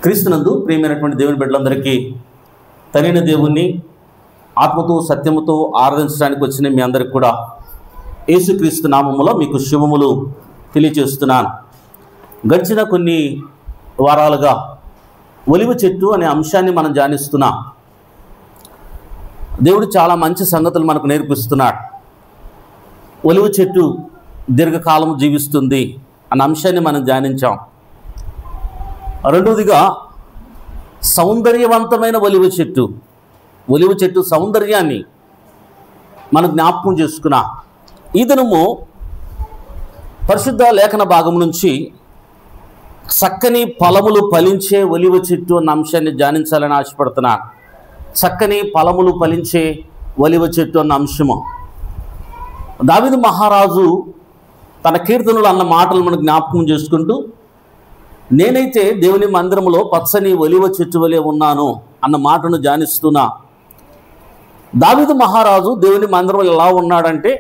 క్రీస్తునందు ప్రియమైనటువంటి దేవుని బిడ్డలందరికీ తనైన దేవుణ్ణి ఆత్మతో సత్యముతో ఆరాధించడానికి వచ్చిన మీ అందరికి కూడా యేసుక్రీస్తు నామములో మీకు శుభములు తెలియజేస్తున్నాను. గడిచిన కొన్ని వారాలుగా ఒలివ చెట్టు అనే అంశాన్ని మనం ధ్యానిస్తున్నాం. దేవుడు చాలా మంచి సంగతులు మనకు నేర్పిస్తున్నాడు. ఒలివ చెట్టు దీర్ఘకాలం జీవిస్తుంది అన్న అంశాన్ని మనం ధ్యానించాం. రెండవదిగా సౌందర్యవంతమైన ఒలివ చెట్టు సౌందర్యాన్ని మనం జ్ఞాపకం చేసుకున్నాం. ఈ దినము పరిశుద్ధ లేఖన భాగం నుంచి చక్కని ఫలములు ఫలించే ఒలివ చెట్టు అన్న అంశాన్ని ధ్యానించాలని ఆశపడుతున్నాను. చక్కని ఫలములు ఫలించే ఒలివ చెట్టు అన్న అంశము దావీదు మహారాజు తన కీర్తనలు అన్న మాటలు మనం జ్ఞాపకం చేసుకుంటూ, నేనైతే దేవుని మందిరంలో పచ్చని ఒలివ చెట్టు వలె ఉన్నాను అన్న మాటను ధ్యానిస్తున్నా. దావీదు మహారాజు దేవుని మందిరంలో ఎలా ఉన్నాడంటే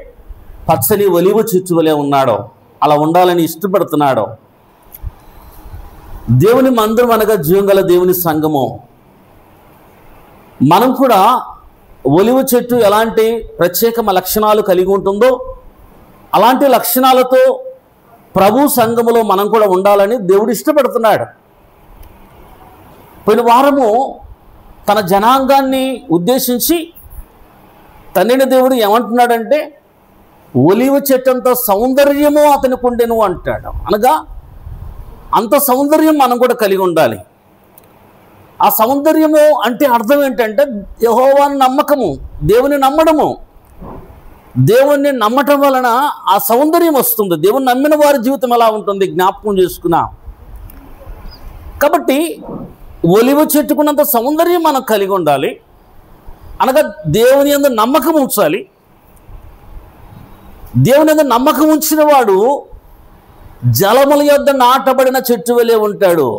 పచ్చని ఒలివ చెట్టు వలె ఉన్నాడో, అలా ఉండాలని ఇష్టపడుతున్నాడో. దేవుని మందిరం అనగా జీవంగల దేవుని సంఘము. మనం కూడా ఒలివ చెట్టు ఎలాంటి ప్రత్యేక లక్షణాలు కలిగి ఉంటుందో అలాంటి లక్షణాలతో ప్రభు సంఘములో మనం కూడా ఉండాలని దేవుడు ఇష్టపడుతున్నాడు. పోయిన వారము తన జనాంగాన్ని ఉద్దేశించి తండ్రిని దేవుడు ఏమంటున్నాడంటే, ఒలివ చెట్టు అంత సౌందర్యము అతనికి ఉండెను అంటాడు. అనగా అంత సౌందర్యం మనం కూడా కలిగి ఉండాలి. ఆ సౌందర్యము అంటే అర్థం ఏంటంటే యెహోవాను నమ్మకము, దేవుని నమ్మడము. దేవుణ్ణి నమ్మటం వలన ఆ సౌందర్యం వస్తుంది. దేవుని నమ్మిన వారి జీవితం ఎలా ఉంటుంది జ్ఞాపకం చేసుకున్నా. కాబట్టి ఒలివ చెట్టుకున్నంత సౌందర్యం మనం కలిగి ఉండాలి. అనగా దేవుని యందు నమ్మకం ఉంచాలి. దేవుని యందు నమ్మకం ఉంచిన వాడు జలముల యొద్ద నాటబడిన చెట్టు వలె ఉంటాడు.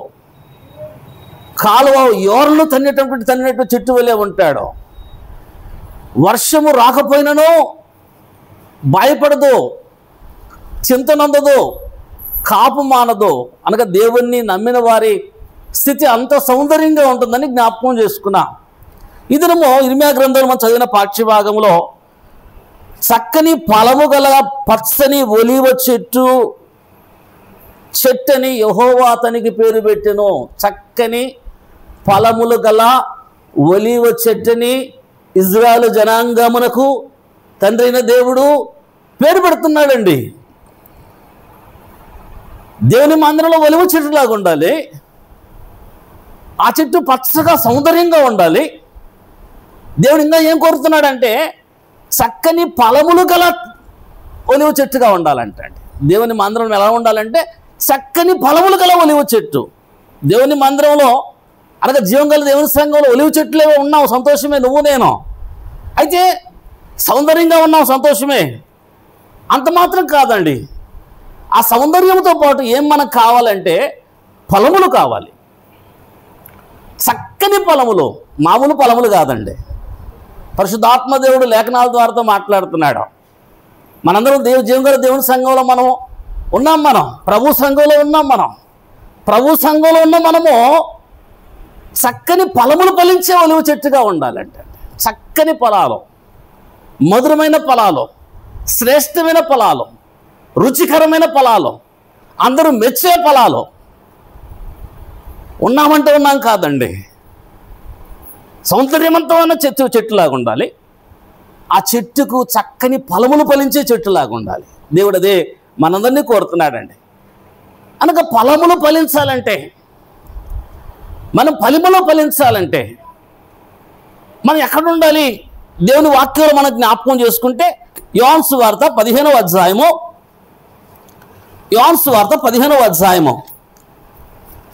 కాలువ యోర్లు తన్నినటువంటి చెట్టు వలె ఉంటాడు. వర్షము రాకపోయినను భయపడదు, చింతనందదు, కాపు మానదు. అనగా దేవుణ్ణి నమ్మిన వారి స్థితి అంత సౌందర్యంగా ఉంటుందని జ్ఞాపకం చేసుకున్నా. ఈ దినము ఇర్మీయా గ్రంథంలో మనం చదివిన పాఠ్యభాగంలో చక్కని ఫలము గల పచ్చని ఒలివ చెట్టని యెహోవా అతనికి పేరు పెట్టెను. చక్కని ఫలములు గల ఒలివ చెట్టని ఇజ్రాయేలు జనాంగమునకు తండ్రి అయిన దేవుడు పేరు పెడుతున్నాడండి. దేవుని మందిరంలో ఒలివ చెట్టులాగా ఉండాలి. ఆ చెట్టు పచ్చగా సౌందర్యంగా ఉండాలి. దేవుడు ఇంకా ఏం కోరుతున్నాడంటే చక్కని ఫలములు గల ఒలివ చెట్టుగా ఉండాలంట. దేవుని మందిరం ఎలా ఉండాలంటే చక్కని ఫలములు గల ఒలివ చెట్టు. దేవుని మందిరంలో అనగా జీవం గల దేవుని సంఘంలో ఒలివ చెట్లేవో ఉన్నావు, సంతోషమే, నువ్వు నేను. అయితే సౌందర్యంగా ఉన్నావు, సంతోషమే. అంత మాత్రం కాదండి. ఆ సౌందర్యంతో పాటు ఏం మనకు కావాలంటే ఫలములు కావాలి. చక్కని ఫలములు, మామూలు ఫలములు కాదండి. పరిశుద్ధాత్మ దేవుడు లేఖనాల ద్వారా మాట్లాడుతున్నాడు. మనందరం జీవంగల దేవుని సంఘంలో మనం ఉన్నాం. మనం ప్రభు సంఘంలో ఉన్నాం. ప్రభు సంఘంలో ఉన్న మనము చక్కని ఫలములు ఫలించే ఒలివ చెట్టుగా ఉండాలంటే. చక్కని ఫలాలు, మధురమైన ఫలాలు, శ్రేష్టమైన ఫలాలు, రుచికరమైన ఫలాలు, అందరూ మెచ్చే ఫలాలు ఉన్నామంటే ఉన్నాం కాదండి. సౌందర్యవంతమైన చెట్టులాగా ఉండాలి. ఆ చెట్టుకు చక్కని ఫలములు ఫలించే చెట్టులాగా ఉండాలి. దేవుడు అదే మనందరినీ కోరుతున్నాడండి. అనగా ఫలములు ఫలించాలంటే, మనం ఫలిమలో ఫలించాలంటే మనం ఎక్కడ ఉండాలి? దేవుని వాక్యంలో మనం జ్ఞాపకం చేసుకుంటే యోహాను సువార్త 15వ అధ్యాయము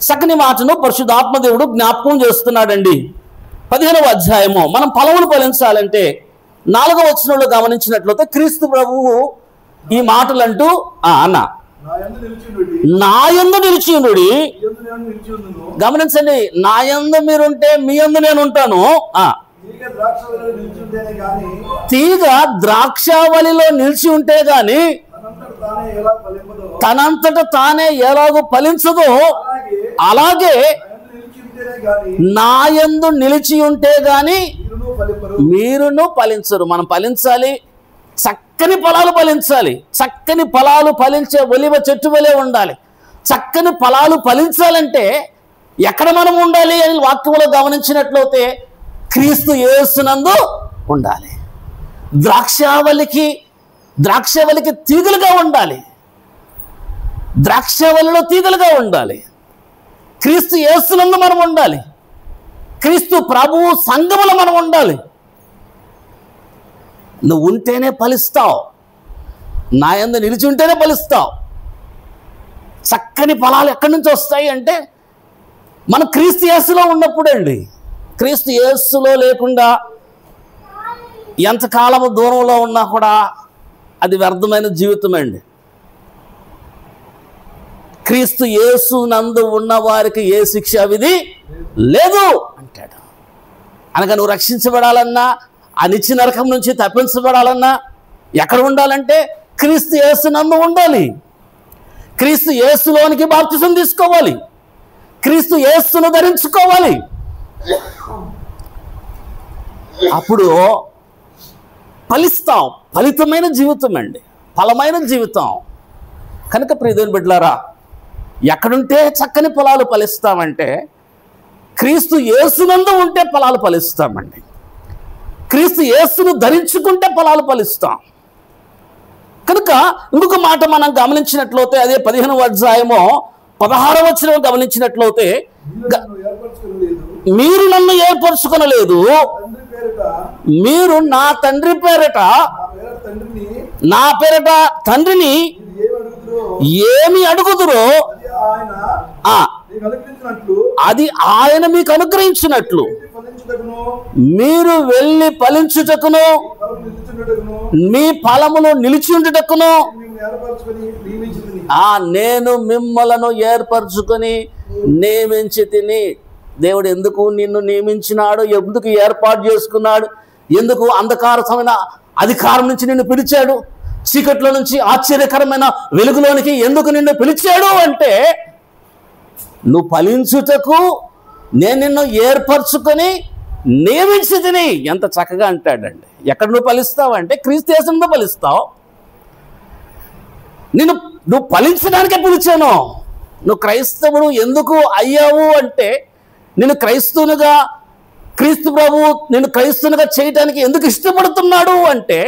చక్కని మాటను పరిశుద్ధాత్మ దేవుడు జ్ఞాపకం చేస్తున్నాడండి. 15వ అధ్యాయము మనం ఫలములు ఫలించాలంటే 4వ వచనంలో గమనించినట్లయితే క్రీస్తు ప్రభువు ఈ మాటలంటూ నా యందు నిలిచియుండుడి. గమనించండి, నా యందు మీరుంటే మీ యందు నేను ఉంటాను. తీగ ద్రాక్షావళిలో నిలిచి ఉంటే గాని తనంతట తానే ఎలాగో ఫలించదో అలాగే నా యందు నిలిచి ఉంటే గాని మీరును ఫలించరు. మనం ఫలించాలి, చక్కని ఫలాలు ఫలించాలి. చక్కని ఫలాలు ఫలించే ఒలివ చెట్టు వలె ఉండాలి. చక్కని ఫలాలు ఫలించాలంటే ఎక్కడ మనం ఉండాలి అని వాక్యంలో గమనించినట్లయితే క్రీస్తు యేసునందు ఉండాలి. ద్రాక్షవల్లికి తీగలుగా ఉండాలి. ద్రాక్షవల్లిలో తీగలుగా ఉండాలి. క్రీస్తు యేసునందు మనం ఉండాలి. క్రీస్తు ప్రభువు సంఘములో మనం ఉండాలి. నువ్వు ఉంటేనే ఫలిస్తావు. నా యందు నిలిచి ఉంటేనే ఫలిస్తావు. చక్కని ఫలాలు ఎక్కడి నుంచి వస్తాయి అంటే మనం క్రీస్తు యేసులో ఉన్నప్పుడే అండి. క్రీస్తు యేసులో లేకుండా ఎంతకాలము దూరంలో ఉన్నా కూడా అది వ్యర్థమైన జీవితం అండి. క్రీస్తు యేసు నందు ఉన్న వారికి ఏ శిక్ష విధి లేదు అంటాడు. అనగా నువ్వు రక్షించబడాలన్నా, ఆ నిత్య నరకం నుంచి తప్పించబడాలన్నా ఎక్కడ ఉండాలంటే క్రీస్తు యేసు నందు ఉండాలి. క్రీస్తు యేసులోనికి బాప్తిసం తీసుకోవాలి. క్రీస్తు యేసును ధరించుకోవాలి. అప్పుడు ఫలిస్తాం. ఫలితమైన జీవితం అండి, ఫలమైన జీవితం. కనుక ప్రియదేవుని బిడ్డలారా, ఎక్కడుంటే చక్కని ఫలాలు ఫలిస్తామంటే క్రీస్తు యేసునందు ఉంటే ఫలాలు ఫలిస్తామండి. క్రీస్తు యేసును ధరించుకుంటే ఫలాలు ఫలిస్తాం. కనుక ఇంకొక మాట మనం గమనించినట్లయితే అదే 15వ అధ్యాయము 16వ వచనం గమనించినట్లయితే మీరు నన్ను ఏర్పరచుకొనలేదు, మీరు నా తండ్రి పేరట నా పేరట తండ్రిని ఏమి అడుగుదురో అది ఆయన మీకు అనుగ్రహించినట్లు మీరు వెళ్ళి ఫలించుటకును మీ ఫలమును నిలిచి ఉండుటకును నేను మిమ్మలను ఏర్పరచుకొని నియమించి తిని. దేవుడు ఎందుకు నిన్ను నియమించినాడు, ఎందుకు ఏర్పాటు చేసుకున్నాడు, ఎందుకు అంధకారమైన అధికారం నుంచి నిన్ను పిలిచాడు, చీకట్లో నుంచి ఆశ్చర్యకరమైన వెలుగులోనికి ఎందుకు నిన్ను పిలిచాడు అంటే నువ్వు ఫలించుటకు నేను నిన్ను ఏర్పరచుకొని నియమించి తిని. ఎంత చక్కగా అంటాడండి. ఎక్కడ నువ్వు ఫలిస్తావు అంటే క్రీస్తు యేసులో ఫలిస్తావు. నువ్వు ఫలించడానికే పిలిచాను. నువ్వు క్రైస్తవుడు ఎందుకు అయ్యావు అంటే నేను క్రైస్తవునిగా, క్రీస్తు ప్రభువు నిన్ను క్రైస్తవునిగా చేయడానికి ఎందుకు ఇష్టపడుతున్నాడు అంటే,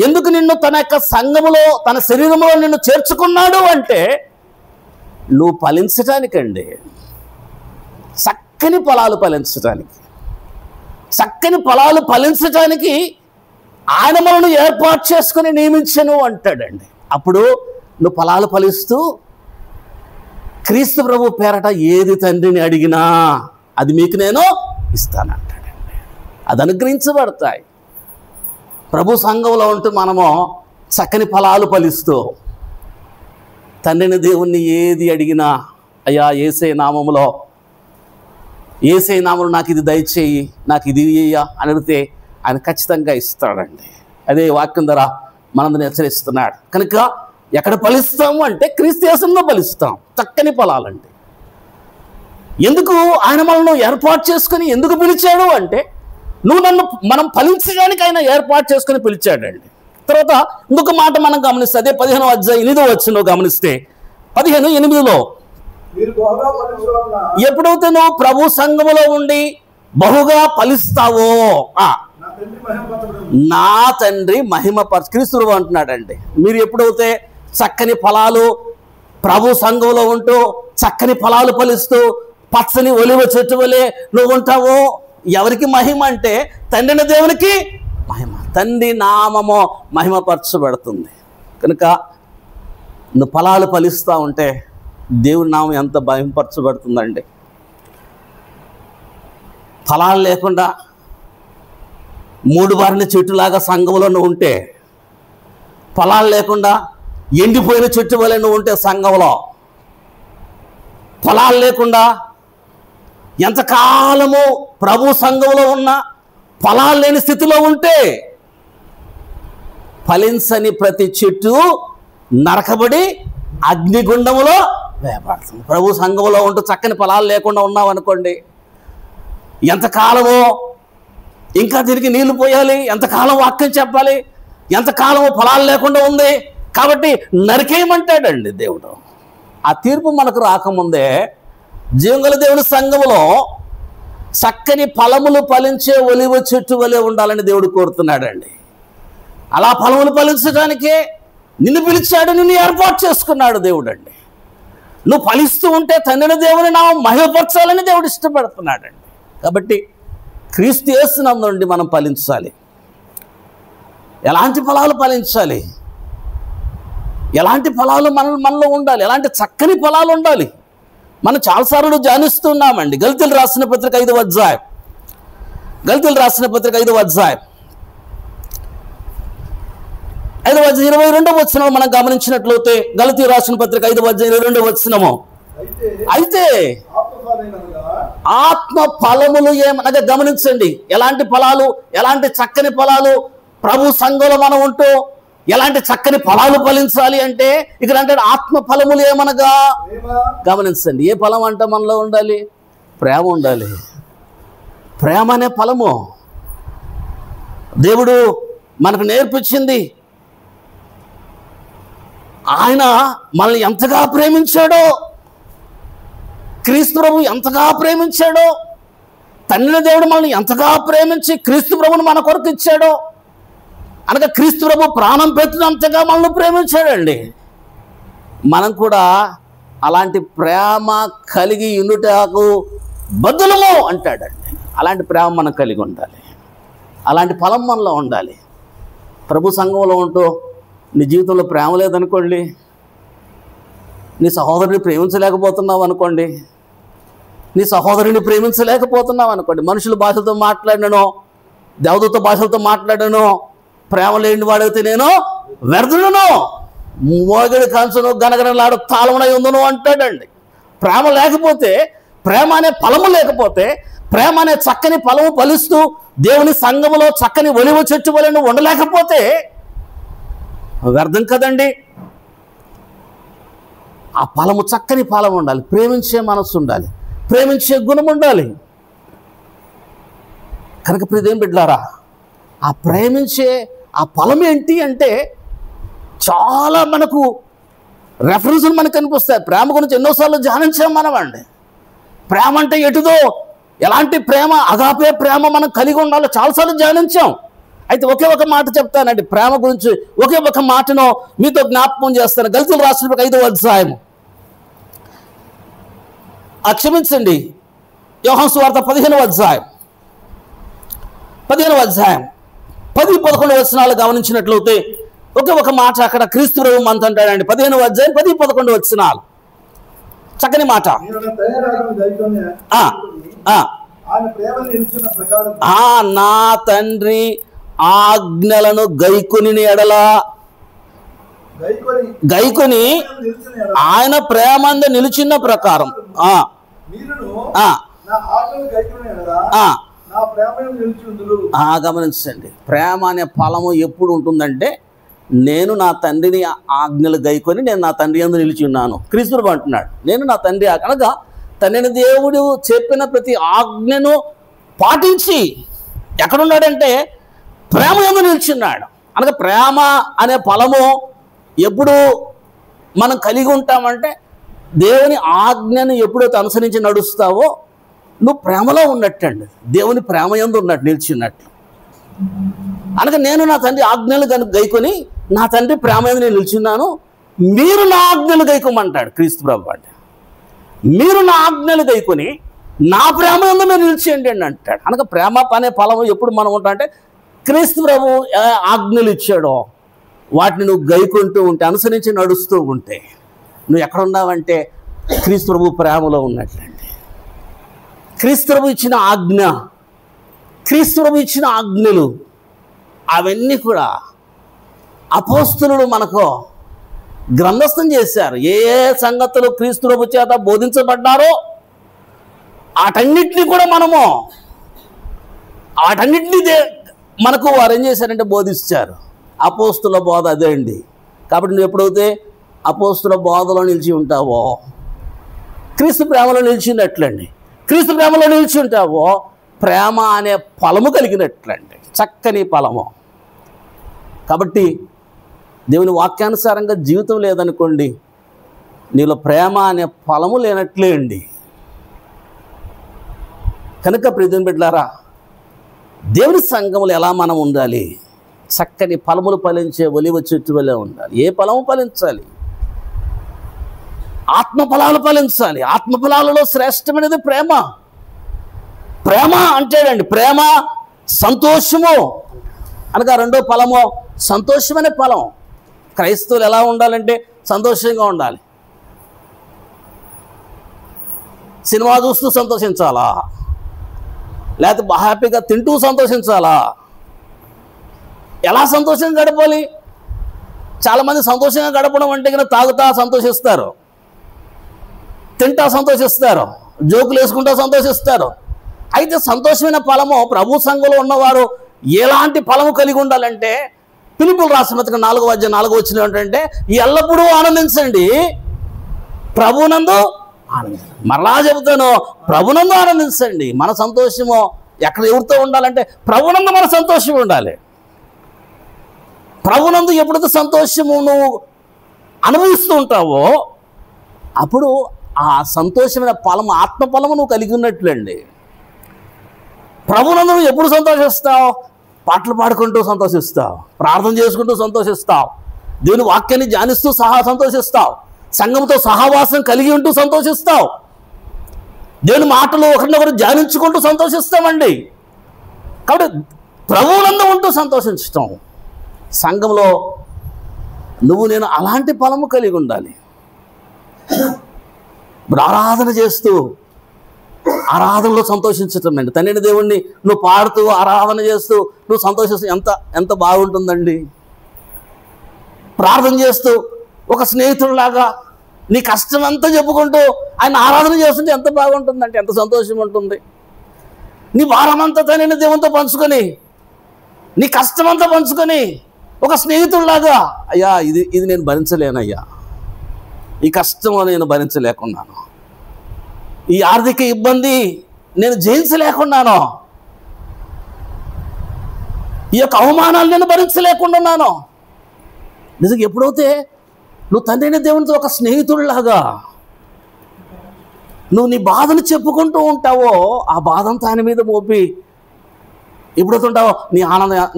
ఎందుకు నిన్ను తన యొక్క సంఘములో తన శరీరంలో నిన్ను చేర్చుకున్నాడు అంటే నువ్వు ఫలించటానికండి. చక్కని ఫలాలు ఫలించటానికి, చక్కని ఫలాలు ఫలించటానికి ఆయన మనల్ని ఏర్పాటు చేసుకుని నియమించను అంటాడండి. అప్పుడు నువ్వు ఫలాలు ఫలిస్తూ క్రీస్తు ప్రభు పేరట ఏది తండ్రిని అడిగినా అది మీకు నేను ఇస్తానంటాడండి. అది అనుగ్రహించబడతాయి. ప్రభు సంఘంలో ఉంటూ మనము చక్కని ఫలాలు ఫలిస్తూ తండ్రిని దేవుణ్ణి ఏది అడిగినా, అయ్యా యేసే నామములో నాకు ఇది దయచేయి, నాకు ఇది ఇయ్య అని అడిగితే ఆయన ఖచ్చితంగా ఇస్తాడండి. అదే వాక్యం ద్వారా మనందరిని హెచ్చరిస్తున్నాడు. కనుక ఎక్కడ ఫలిస్తాము అంటే క్రీస్తు యేసులో ఫలిస్తాం. చక్కని ఫలాలండి. ఎందుకు ఆయన మనల్ని ఏర్పాటు చేసుకొని ఎందుకు పిలిచాడు అంటే మనం ఫలించడానికి ఆయన ఏర్పాటు చేసుకొని పిలిచాడండి. తర్వాత ఇంకొక మాట మనం గమనిస్తే అదే 15వ అధ్యాయం 8వ వచనం గమనిస్తే 15:8 ఎప్పుడైతే నువ్వు ప్రభు సంఘములో ఉండి బహుగా ఫలిస్తావో నా తండ్రి మహిమపరచు. క్రీస్తు అంటున్నాడండి, మీరు ఎప్పుడైతే చక్కని ఫలాలు ప్రభు సంఘంలో ఉంటూ చక్కని ఫలాలు ఫలిస్తూ పచ్చని ఒలివ చెట్టు వలె నువ్వు ఉంటావో ఎవరికి మహిమ అంటే తండ్రిని దేవునికి మహిమ. తండ్రి నామము మహిమపరచబడుతుంది. కనుక నువ్వు ఫలాలు ఫలిస్తూ ఉంటే దేవుని నామం ఎంత మహిమపరచబడుతుందండి. ఫలాలు లేకుండా మూడు బారిన చెట్టులాగా సంఘంలో నువ్వు ఉంటే, ఫలాలు లేకుండా ఎండిపోయిన చెట్టు వలె నువ్వు ఉంటే సంఘంలో, ఫలాలు లేకుండా ఎంతకాలము ప్రభు సంఘంలో ఉన్న ఫలాలు లేని స్థితిలో ఉంటే ఫలించని ప్రతి చెట్టు నరకబడి అగ్నిగుండములో వేయబడుతుంది. ప్రభు సంఘంలో ఉంటూ చక్కని ఫలాలు లేకుండా ఉన్నావు అనుకోండి, ఎంతకాలమో ఇంకా తిరిగి నీళ్లు పోయాలి, ఎంతకాలం వాక్యం చెప్పాలి, ఎంతకాలమో ఫలాలు లేకుండా ఉంది కాబట్టి నరికేయమంటాడండి దేవుడు. ఆ తీర్పు మనకు రాకముందే జీవంగల దేవుని సంఘములో చక్కని ఫలములు ఫలించే ఒలివ చెట్టు వలె ఉండాలని దేవుడు కోరుతున్నాడండి. అలా ఫలములు ఫలించడానికే నిన్ను పిలిచాడు, నిన్ను ఏర్పాటు చేసుకున్నాడు దేవుడు అండి. నువ్వు ఫలిస్తూ ఉంటే తండ్రిని దేవుని నామం మహిమపరచాలని దేవుడు ఇష్టపడుతున్నాడండి. కాబట్టి క్రీస్తు యేసునందు మనం ఫలించాలి. ఎలాంటి ఫలాలు ఫలించాలి, ఎలాంటి ఫలాలు మనలో ఉండాలి, ఎలాంటి చక్కని ఫలాలు ఉండాలి. మనం చాలాసార్లు ధ్యానిస్తున్నామండి. గళితీయులకు రాసిన పత్రిక 5వ అధ్యాయం, గళితీయులకు రాసిన పత్రిక 5వ అధ్యాయం 22వ వచనం మనం గమనించినట్లయితే, గళితీయులకు రాసిన పత్రిక 5వ అధ్యాయం 22వ వచనము, అయితే ఆత్మ ఫలములు ఏమనగా గమనించండి. ఎలాంటి ఫలాలు, ఎలాంటి చక్కని ఫలాలు ప్రభు సంఘంలో మనం ఉంటూ ఎలాంటి చక్కని ఫలాలు ఫలించాలి అంటే ఇక్కడ అంటే ఆత్మ ఫలములు ఏమనగా గమనించండి. ఏ ఫలం అంటే మనలో ఉండాలి? ప్రేమ ఉండాలి. ప్రేమ అనే ఫలము దేవుడు మనకు నేర్పించింది. ఆయన మనల్ని ఎంతగా ప్రేమించాడో, క్రీస్తు ప్రభు ఎంతగా ప్రేమించాడో, తండ్రి దేవుడు మనల్ని ఎంతగా ప్రేమించి క్రీస్తు ప్రభుని మన కొరకు ఇచ్చాడో, అనగా క్రీస్తు ప్రభు ప్రాణం పెట్టినంతగా మనల్ని ప్రేమించాడండి. మనం కూడా అలాంటి ప్రేమ కలిగి ఉండుటకు బదులము అంటాడండి. అలాంటి ప్రేమ మనం కలిగి ఉండాలి, అలాంటి ఫలం మనలో ఉండాలి. ప్రభు సంఘంలో ఉంటూ నీ జీవితంలో ప్రేమ లేదనుకోండి, నీ సహోదరుని ప్రేమించలేకపోతున్నావు అనుకోండి, నీ సహోదరుని ప్రేమించలేకపోతున్నావు అనుకోండి, మనుషుల భాషలతో మాట్లాడినను, దేవదూత భాషలతో మాట్లాడాను, ప్రేమ లేని వాడైతే నేను వ్యర్థులను, మోగిడి కంచును గనగనలాడు తాళమునై ఉందును అంటాడండి. ప్రేమ లేకపోతే, ప్రేమ అనే ఫలము లేకపోతే, ప్రేమ అనే చక్కని ఫలము ఫలిస్తూ దేవుని సంఘములో చక్కని ఒలివ చెట్టు వలె నువ్వు ఉండలేకపోతే వ్యర్థం కదండి. ఆ ఫలము చక్కని ఫలం ఉండాలి, ప్రేమించే మనస్సు ఉండాలి, ప్రేమించే గుణం ఉండాలి. కనుక ప్రియదేం బిడ్డలారా, ఆ ప్రేమించే ఆ ఫలం ఏంటి అంటే చాలా మనకు రెఫరెన్స్లు మనకు కనిపిస్తాయి. ప్రేమ గురించి ఎన్నోసార్లు ధ్యానించాం మనం అండి. ప్రేమ అంటే ఎటుదో, ఎలాంటి ప్రేమ, అగాపే ప్రేమ మనం కలిగి ఉండాలో చాలాసార్లు ధ్యానించాం. అయితే ఒకే ఒక మాట చెప్తానండి ప్రేమ గురించి, ఒకే ఒక మాటను మీతో జ్ఞాపకం చేస్తాను. గళితీయులకు రాసిన 5వ అధ్యాయం, క్షమించండి, యోహాను సువార్త 15వ అధ్యాయం 10-11 వచనాలు గమనించినట్లయితే ఒకే ఒక మాట అక్కడ క్రీస్తు ప్రభు మనతో అంటాడండి. 15వ అధ్యాయం 10-11 వచనాలు, చక్కని మాట. నా తండ్రి ఆజ్ఞలను గైకొని ఎడల, గైకొని ఆయన ప్రేమందు నిలిచిన ప్రకారం గమనించండి. ప్రేమ అనే ఫలము ఎప్పుడు ఉంటుందంటే, నేను నా తండ్రిని ఆజ్ఞలు గైకొని నేను నా తండ్రి యందు నిలిచి ఉన్నాను. క్రీస్తు ప్రభు అంటున్నాడు, నేను నా తండ్రి అనగా తండ్రిని దేవుడు చెప్పిన ప్రతి ఆజ్ఞను పాటించి ఎక్కడున్నాడంటే ప్రేమ యందు నిలిచున్నాడు. అనగా ప్రేమ అనే ఫలము ఎప్పుడు మనం కలిగి ఉంటామంటే, దేవుని ఆజ్ఞను ఎప్పుడైతే అనుసరించి నడుస్తావో నువ్వు ప్రేమలో ఉన్నట్టండి, దేవుని ప్రేమ యందు ఉన్నట్టు, నిలిచిన్నట్లు. అనగా నేను నా తండ్రి ఆజ్ఞలు కనుక గైకొని నా తండ్రి ప్రేమ యందు నేను నిలిచున్నాను, మీరు నా ఆజ్ఞలు గైకోమంటాడు క్రీస్తు ప్రభు. అంటే మీరు నా ఆజ్ఞలు గైకొని నా ప్రేమ యందు మీరు నిలిచేయండి అని అంటాడు. అనగా ప్రేమ అనే ఫలం ఎప్పుడు మనం ఉంటా అంటే, క్రీస్తు ప్రభు ఆజ్ఞలు ఇచ్చాడో వాటిని నువ్వు గైకుంటూ ఉంటే, అనుసరించి నడుస్తూ ఉంటే నువ్వు ఎక్కడున్నావంటే క్రీస్తు ప్రభు ప్రేమలో ఉన్నట్లండి. క్రీస్తు ప్రభు ఇచ్చిన ఆజ్ఞ, క్రీస్తు ప్రభు ఇచ్చిన ఆజ్ఞలు అవన్నీ కూడా అపోస్తలులు మనకు గ్రంథస్థం చేశారు. ఏ సంగతులు క్రీస్తు ప్రభు చేత బోధించబడ్డారో వాటన్నిటినీ కూడా వాటన్నిటినీ మనకు వారు ఏం చేశారంటే బోధించారు. అపోస్తుల బోధ అదే అండి. కాబట్టి నువ్వు ఎప్పుడైతే అపోస్తుల బోధలో నిలిచి ఉంటావో క్రీస్తు ప్రేమలో నిలిచినట్లండి. క్రీస్తు ప్రేమలో నిలిచి ఉంటావో ప్రేమ అనే ఫలము కలిగినట్లండి, చక్కని ఫలము. కాబట్టి దేవుని వాక్యానుసారంగా జీవితం లేదనుకోండి, నీలో ప్రేమ అనే ఫలము లేనట్లే అండి. కనుక ప్రియమైన బిడ్డలారా, దేవుని సంఘములు ఎలా మనం ఉండాలి? చక్కని ఫలములు ఫలించే ఒలివ చెట్టు వలె ఉండాలి. ఏ ఫలము ఫలించాలి? ఆత్మఫలాలు ఫలించాలి. ఆత్మఫలాలలో శ్రేష్టమైనది ప్రేమ. ప్రేమ అంటేనండి, ప్రేమ సంతోషము అనగా రెండో ఫలము సంతోషమైన ఫలం. క్రైస్తవులు ఎలా ఉండాలంటే సంతోషంగా ఉండాలి. సినిమా చూస్తూ సంతోషించాలా, లేకపోతే హ్యాపీగా తింటూ సంతోషించాలా? ఎలా సంతోషంగా గడపాలి? చాలామంది సంతోషంగా గడపడం అంటే కనుక తాగుతా సంతోషిస్తారు, తింటా సంతోషిస్తారు, జోకులు వేసుకుంటా సంతోషిస్తారు. అయితే సంతోషమైన ఫలము ప్రభు సంఘంలో ఉన్నవారు ఎలాంటి ఫలము కలిగి ఉండాలంటే, ఫిలిప్పీయులకు రాసిన పత్రిక 4:4 ఏంటంటే, ఎల్లప్పుడూ ఆనందించండి, ప్రభునందు ఆనందించండి. మరలా చెబుతాను, ప్రభునందు ఆనందించండి. మన సంతోషము ఎక్కడ ఎవరితో ఉండాలంటే ప్రభునందు మన సంతోషం ఉండాలి. ప్రభునందు ఎప్పుడైతే సంతోషము నువ్వు అనుభవిస్తూ ఉంటావో అప్పుడు ఆ సంతోషమైన ఫలము, ఆత్మఫలము నువ్వు కలిగి ఉన్నట్లండి. ప్రభునందు నువ్వు ఎప్పుడు సంతోషిస్తావు? పాటలు పాడుకుంటూ సంతోషిస్తావు, ప్రార్థన చేసుకుంటూ సంతోషిస్తావు, దేవుని వాక్యాన్ని ధ్యానిస్తూ సంతోషిస్తావు, సంఘంతో సహవాసం కలిగి ఉంటూ సంతోషిస్తావు, దేవుని మాటలు ఒకరినొకరు ధ్యానించుకుంటూ సంతోషిస్తామండి. కాబట్టి ప్రభువునందు ఉంటూ సంతోషించటం, సంఘంలో నువ్వు నేను అలాంటి ఫలము కలిగి ఉండాలి. ఇప్పుడు ఆరాధన చేస్తూ ఆరాధనలో సంతోషించటం అండి. తండ్రి దేవుణ్ణి నువ్వు పాడుతూ ఆరాధన చేస్తూ నువ్వు సంతోషిస్తూ ఎంత బాగుంటుందండి. ప్రార్థన చేస్తూ ఒక స్నేహితుడిలాగా నీ కష్టం అంతా చెప్పుకుంటూ ఆయన ఆరాధన చేస్తుంటే ఎంత బాగుంటుందంటే, ఎంత సంతోషం ఉంటుంది. నీ భారమంతా తండ్రి దేవునితో పంచుకొని, నీ కష్టమంతా పంచుకొని ఒక స్నేహితుడిలాగా, అయ్యా ఇది నేను భరించలేనయ్యా, ఈ కష్టం నేను భరించలేకున్నాను, ఈ ఆర్థిక ఇబ్బంది నేను జయించలేకున్నాను, ఈ యొక్క అవమానాలు నేను భరించలేకున్నాను. నిజంగా ఎప్పుడైతే నువ్వు తండ్రి దేవునితో ఒక స్నేహితుడిలాగా నువ్వు నీ బాధను చెప్పుకుంటూ ఉంటావో, ఆ బాధంతా ఆయన మీద మోపి ఎప్పుడైతే ఉంటావో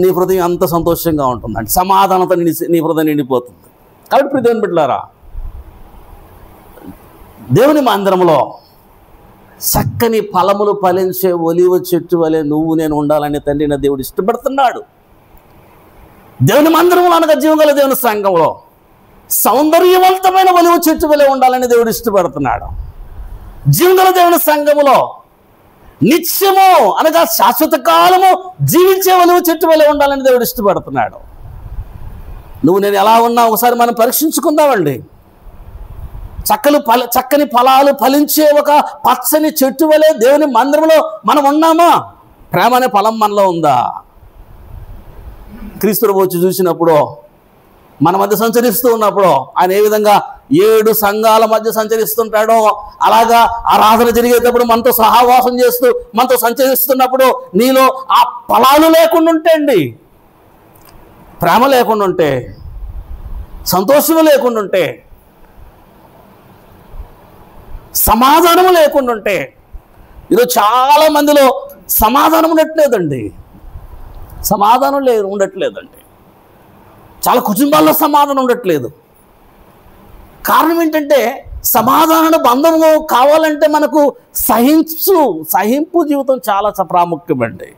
నీ హృదయం అంత సంతోషంగా ఉంటుందండి. సమాధానంతో నీ హృదయం నిండిపోతుంది. కాబట్టి దేవుని బిడ్డలారా, దేవుని మందిరంలో చక్కని ఫలములు ఫలించే ఒలివ చెట్టు వలె నువ్వు నేను ఉండాలని తండ్రి నా దేవుడు ఇష్టపడుతున్నాడు. దేవుని మందిరంలో అనగా జీవగల దేవుని సంఘంలో సౌందర్యవంతమైన ఒలివ చెట్టు వలె ఉండాలని దేవుడు ఇష్టపడుతున్నాడు. జీవగల దేవుని సంఘములో నిత్యము అనగా శాశ్వత కాలము జీవించే ఒలివ చెట్టు వలె ఉండాలని దేవుడు ఇష్టపడుతున్నాడు. నువ్వు నేను ఎలా ఉన్నా ఒకసారి మనం పరీక్షించుకుందామండి. చక్కని ఫలాలు ఫలించే ఒక పచ్చని చెట్టు వలె దేవుని మందిరంలో మనం ఉన్నామా? ప్రేమ అనే ఫలం మనలో ఉందా? క్రీస్తుడు వచ్చి చూసినప్పుడు, మన మధ్య సంచరిస్తూ ఉన్నప్పుడు ఆయన ఏ విధంగా 7 సంఘాల మధ్య సంచరిస్తుంటాడో, అలాగా ఆరాధన జరిగేటప్పుడు మనతో సహవాసం చేస్తూ మనతో సంచరిస్తున్నప్పుడు నీలో ఆ ఫలాలు లేకుండా ఉంటే అండి, ప్రేమ లేకుండా ఉంటే, సంతోషము లేకుండా ఉంటే, సమాధానము లేకుండా ఉంటే, ఈరోజు చాలా మందిలో సమాధానం ఉండట్లేదండి, సమాధానం ఉండట్లేదండి. చాలా కుటుంబాల్లో సమాధానం ఉండట్లేదు. కారణం ఏంటంటే, సమాధాన బంధము కావాలంటే మనకు సహింపు జీవితం చాలా ప్రాముఖ్యమండి.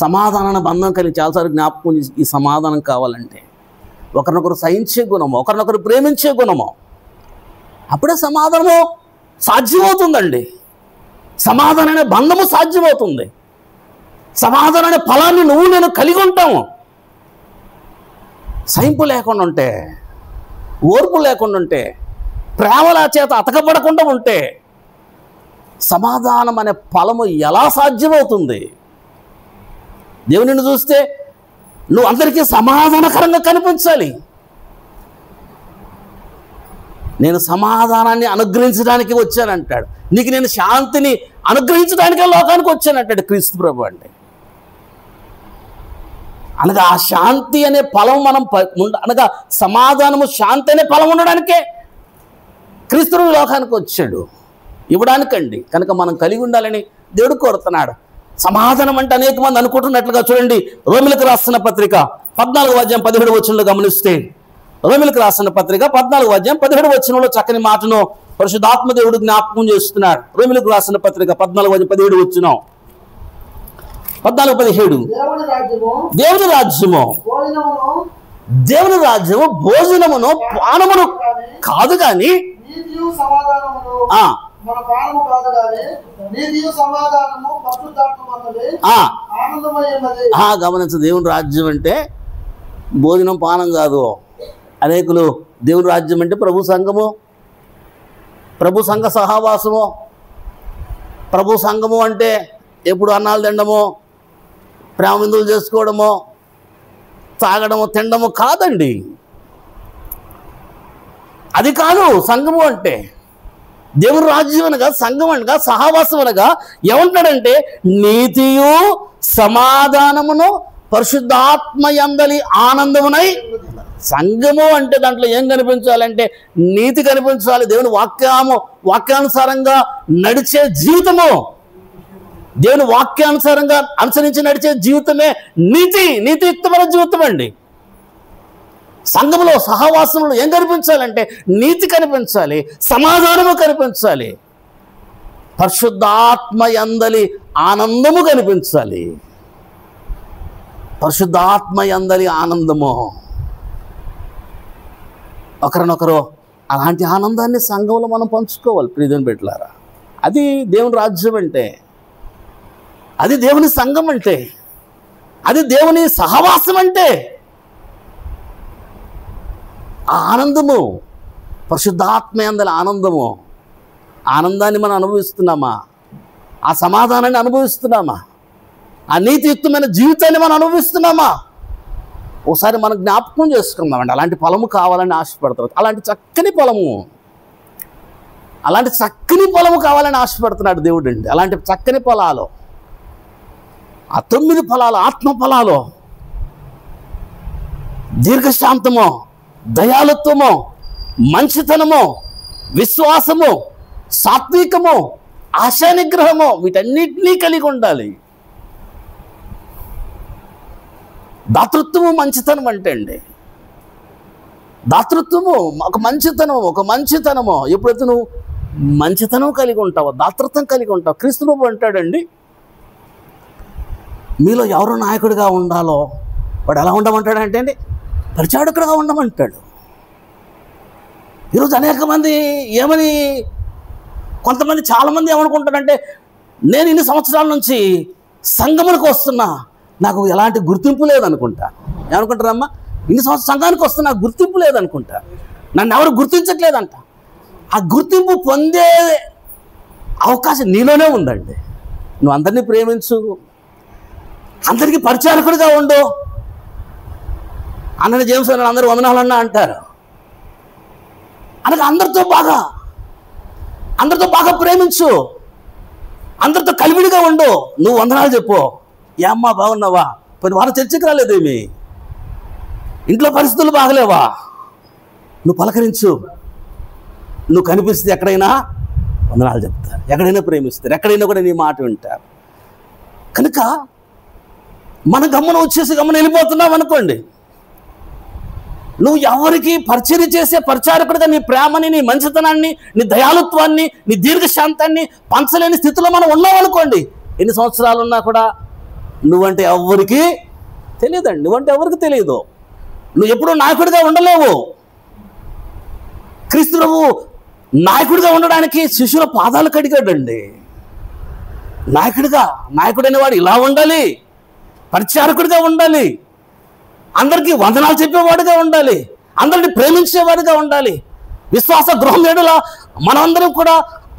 సమాధాన బంధం కలిగి చాలాసార్లు జ్ఞాపకం, ఈ సమాధానం కావాలంటే ఒకరినొకరు సహించే గుణము, ఒకరినొకరు ప్రేమించే గుణము, అప్పుడే సమాధానము సాధ్యమవుతుందండి. సమాధానం అనే బంధము సాధ్యమవుతుంది. సమాధానం అనే ఫలాన్ని నువ్వు నేను కలిగి ఉంటాము. సహింపు లేకుండా ఉంటే, ఓర్పు లేకుండా ఉంటే, ప్రేమల చేత అతకబడకుండా ఉంటే సమాధానం అనే ఫలము ఎలా సాధ్యమవుతుంది? దేవునిని చూస్తే నువ్వు అందరికీ సమాధానకరంగా కనిపించాలి. నేను సమాధానాన్ని అనుగ్రహించడానికి వచ్చానంటాడు. నీకు నేను శాంతిని అనుగ్రహించడానికే లోకానికి వచ్చానంటాడు క్రీస్తు ప్రభు అంటే. అనగా ఆ శాంతి అనే ఫలం మనం అనగా సమాధానము, శాంతి అనే ఫలం ఉండడానికే క్రీస్తు లోకానికి వచ్చాడు, ఇవ్వడానికండి. కనుక మనం కలిగి ఉండాలని దేవుడు కోరుతున్నాడు. సమాధానం అంటే అనేక మంది అనుకుంటున్నట్లుగా చూడండి, రోమిలకు రాసిన పత్రిక 14:17 గమనిస్తే, రోమిలకు రాసిన పత్రిక 14:17 చక్కని మాటను పరిశుద్ధాత్మ దేవుడు జ్ఞాపకం చేస్తున్నాడు. రోమిలకు రాసిన పత్రిక 14:17 14:17 దేవుని రాజ్యము భోజనమును పానమును కాదు కానీ గమనించ. దేవుని రాజ్యం అంటే భోజనం పానం కాదు. అనేకులు దేవుని రాజ్యం అంటే ప్రభు సంఘము, ప్రభు సంఘ సహవాసము. ప్రభు సంఘము అంటే ఎప్పుడు అన్నాలు తినడము, ప్రేమ విందులు చేసుకోవడము, తాగడము, తినడము కాదండి. అది కాదు సంఘము అంటే. దేవుని రాజ్యం అనగా, సంఘం అనగా, సహవాసం అనగా ఏమంటాడంటే నీతియు సమాధానమును పరిశుద్ధాత్మ యందలి ఆనందమునై. సంఘము అంటే దాంట్లో ఏం కనిపించాలంటే నీతి కనిపించాలి. దేవుని వాక్యానుసారంగా నడిచే జీవితము, దేవుని వాక్యానుసారంగా అనుసరించి నడిచే జీవితమే నీతియుక్తమైన జీవితం అండి. సంఘంలో, సహవాసంలో ఏం కనిపించాలంటే నీతి కనిపించాలి, సమాధానము కనిపించాలి, పరిశుద్ధాత్మ యందలి ఆనందము కనిపించాలి. పరిశుద్ధాత్మ యందలి ఆనందము. ఒకరినొకరు అలాంటి ఆనందాన్ని సంఘంలో మనం పంచుకోవాలి ప్రియదేవుని బిడ్డలారా. అది దేవుని రాజ్యం అంటే, అది దేవుని సంఘం అంటే, అది దేవుని సహవాసం అంటే. ఆ ఆనందము, పరిశుద్ధాత్మ యందలి ఆనందము, ఆనందాన్ని మనం అనుభవిస్తున్నామా? ఆ సమాధానాన్ని అనుభవిస్తున్నామా? ఆ నీతియుక్తమైన జీవితాన్ని మనం అనుభవిస్తున్నామా? ఒకసారి మనం జ్ఞాపకం చేసుకుందామండి. అలాంటి ఫలము కావాలని ఆశపడతారు. అలాంటి చక్కని ఫలము కావాలని ఆశపడుతున్నాడు దేవుడు అండి. అలాంటి చక్కని ఫలాలు, ఆ 9 ఫలాలు, ఆత్మ ఫలాలు, దీర్ఘశాంతము, దయాళుత్వము, మంచితనము, విశ్వాసము, సాత్వికము, ఆశా నిగ్రహము, వీటన్నిటినీ కలిగి ఉండాలి. దాతృత్వము మంచితనం అంటే అండి. దాతృత్వము ఒక మంచితనము. ఎప్పుడైతే నువ్వు మంచితనం కలిగి ఉంటావో, దాతృత్వం కలిగి ఉంటావు, క్రీస్తు ప్రభు అంటాడండి, మీలో ఎవరు నాయకుడిగా ఉండాలో వాడు ఎలా ఉండమంటాడు అంటే అండి, పరిచారకుడిగా ఉండమంటాడు. ఈరోజు అనేక మంది కొంతమంది చాలామంది ఏమనుకుంటారంటే, నేను ఇన్ని సంవత్సరాల నుంచి సంఘములకు వస్తున్నా, నాకు ఎలాంటి గుర్తింపు లేదనుకుంటా. ఏమనుకుంటారమ్మా? ఇన్ని సంవత్సరాలు సంఘానికి వస్తున్నా, గుర్తింపు లేదనుకుంటా, నన్ను ఎవరు గుర్తించట్లేదంట. ఆ గుర్తింపు పొందే అవకాశం నీలోనే ఉందండి. నువ్వు అందరినీ ప్రేమించు, అందరికీ పరిచారకుడిగా ఉండు. అన్న జేమ్స్ అని అందరూ వందనాలన్నా అంటారు. అనగా అందరితో బాగా ప్రేమించు, అందరితో కలివిడిగా ఉండు. నువ్వు వందనాలు చెప్పు, ఏ అమ్మా బాగున్నావా, కొన్ని వారం చర్చకి రాలేదేమి, ఇంట్లో పరిస్థితులు బాగలేవా, నువ్వు పలకరించు. నువ్వు కనిపిస్తే ఎక్కడైనా వందనాలు చెప్తారు, ఎక్కడైనా ప్రేమిస్తారు, ఎక్కడైనా కూడా నీ మాట వింటారు. కనుక మన గమ్మున వెళ్ళిపోతున్నావు అనుకోండి, నువ్వు ఎవరికి పరిచర్య చేసే పరిచారకుడిగా నీ ప్రేమని, నీ మంచితనాన్ని, నీ దయాళుత్వాన్ని, నీ దీర్ఘశాంతాన్ని పంచలేని స్థితిలో మనం ఉన్నామనుకోండి, ఎన్ని సంవత్సరాలు ఉన్నా కూడా నువ్వంటే ఎవరికి తెలియదండి. నువ్వంటే ఎవరికి తెలియదు. నువ్వు ఎప్పుడూ నాయకుడిగా ఉండలేవు. క్రీస్తు ప్రభువు నాయకుడిగా ఉండడానికి శిష్యుల పాదాలు కడిగాడండి. నాయకుడైన వాడు ఇలా ఉండాలి, పరిచారకుడిగా ఉండాలి, అందరికీ వందనాలు చెప్పేవాడుగా ఉండాలి, అందరినీ ప్రేమించేవాడుగా ఉండాలి, విశ్వాస గృహం ఏడులా మనందరం కూడా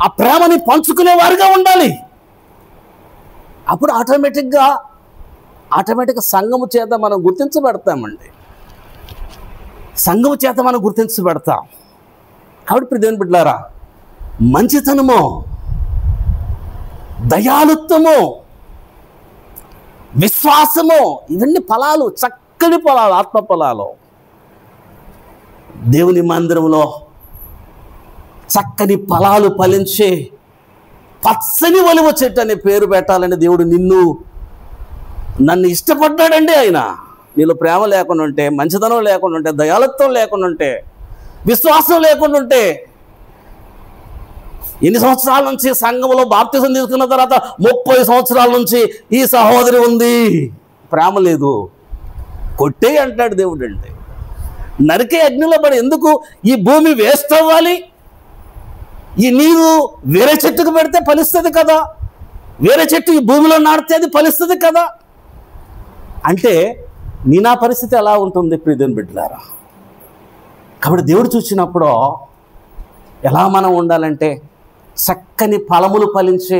ఆ ప్రేమని పంచుకునేవారుగా ఉండాలి. అప్పుడు ఆటోమేటిక్గా సంఘము చేత మనం గుర్తించబడతామండి. సంఘము చేత మనం గుర్తించబడతాం. కాబట్టి ఇప్పుడు దేవుని బిడ్డలారా, మంచితనము, దయాలుత్వము, విశ్వాసము, ఇవన్నీ ఫలాలు, చక్కని ఫలాలు, ఆత్మ ఫలాలు. దేవుని మందిరంలో చక్కని ఫలాలు ఫలించే పచ్చని ఒలివ చెట్టు అనే పేరు పెట్టాలని దేవుడు నన్ను ఇష్టపడ్డాడండి. ఆయన నీలో ప్రేమ లేకుండా ఉంటే, మంచితనం లేకుండా ఉంటే, దయాలత్వం లేకుండా ఉంటే, విశ్వాసం లేకుండా ఉంటే, ఎన్ని సంవత్సరాల నుంచి సంఘంలో బాప్తిజం తీసుకున్న తర్వాత 30 సంవత్సరాల నుంచి ఈ సహోదరి ఉంది, ప్రేమ లేదు, కొట్టే అంటాడు దేవుడు. అంటే నరికే అగ్నిలో పడి ఎందుకు ఈ భూమి వేస్ట్ అవ్వాలి? ఈ నీరు వేరే చెట్టుకు పెడితే ఫలిస్తుంది కదా, వేరే చెట్టు ఈ భూమిలో నాటితే అది ఫలిస్తుంది కదా. అంటే నా పరిస్థితి ఎలా ఉంటుంది ప్రియమైన బిడ్డలారా? కాబట్టి దేవుడు చూసినప్పుడు ఎలా మనం ఉండాలంటే చక్కని ఫలములు ఫలించే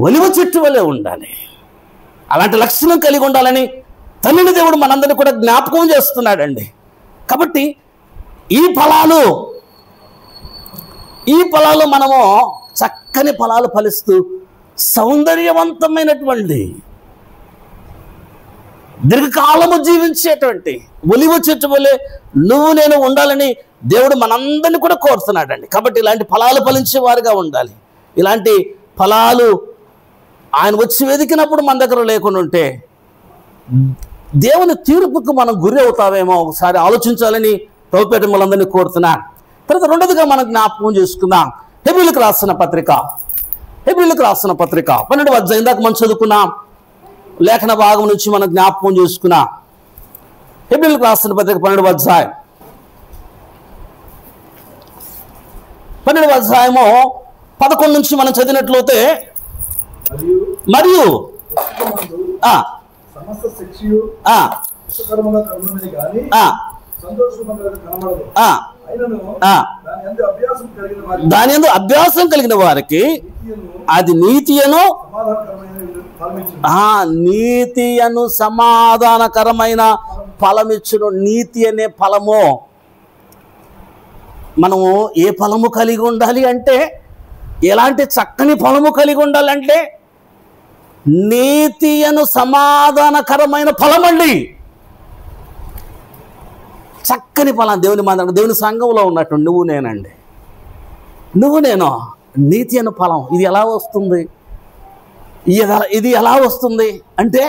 ఒలివ చెట్టు వలె ఉండాలి. అలాంటి లక్షణం కలిగి ఉండాలని తండ్రిని దేవుడు మనందరినీ కూడా జ్ఞాపకం చేస్తున్నాడండి. కాబట్టి ఈ ఫలాలు మనము చక్కని ఫలాలు ఫలిస్తూ సౌందర్యవంతమైనటువంటి దీర్ఘకాలము జీవించేటువంటి ఒలివ చెట్టు వలె నువ్వు నేను ఉండాలని దేవుడు మనందరినీ కూడా కోరుతున్నాడండి. కాబట్టి ఇలాంటి ఫలాలు ఫలించే వారుగా ఉండాలి. ఇలాంటి ఫలాలు ఆయన వచ్చి వెతికినప్పుడు మన దగ్గర లేకుండా ఉంటే దేవుని తీర్పుకు మనం గురి అవుతామేమో ఒకసారి ఆలోచించాలని ప్రభుపేట మనందరినీ కోరుతున్నాను. తర్వాత రెండోదిగా మనం జ్ఞాపకం చేసుకుందాం హెబ్రీయులకు రాసిన పత్రిక 12వ అధ్యాయం దాకా మనం చదువుకున్నాం. లేఖన భాగం నుంచి మనం జ్ఞాపకం చేసుకున్నాం. హెబ్రీయులకు రాసిన పత్రిక 12వ అధ్యాయం 12వ అధ్యాయము 11 నుంచి మనం చదివినట్లయితే, మరియు దాని యందు అభ్యాసం కలిగిన వారికి అది నీతియను సమాధానకరమైన ఫలమిచ్చును. నీతి అనే ఫలము, మనము ఏ ఫలము కలిగి ఉండాలి అంటే, ఎలాంటి చక్కని ఫలము కలిగి ఉండాలంటే నీతి అను సమాధానకరమైన ఫలం అండి. చక్కని ఫలం దేవుని మందిరం, దేవుని సంఘంలో ఉన్నట్టు నువ్వు నేను నీతి అను ఫలం. ఇది ఎలా వస్తుంది? ఇది ఎలా వస్తుంది అంటే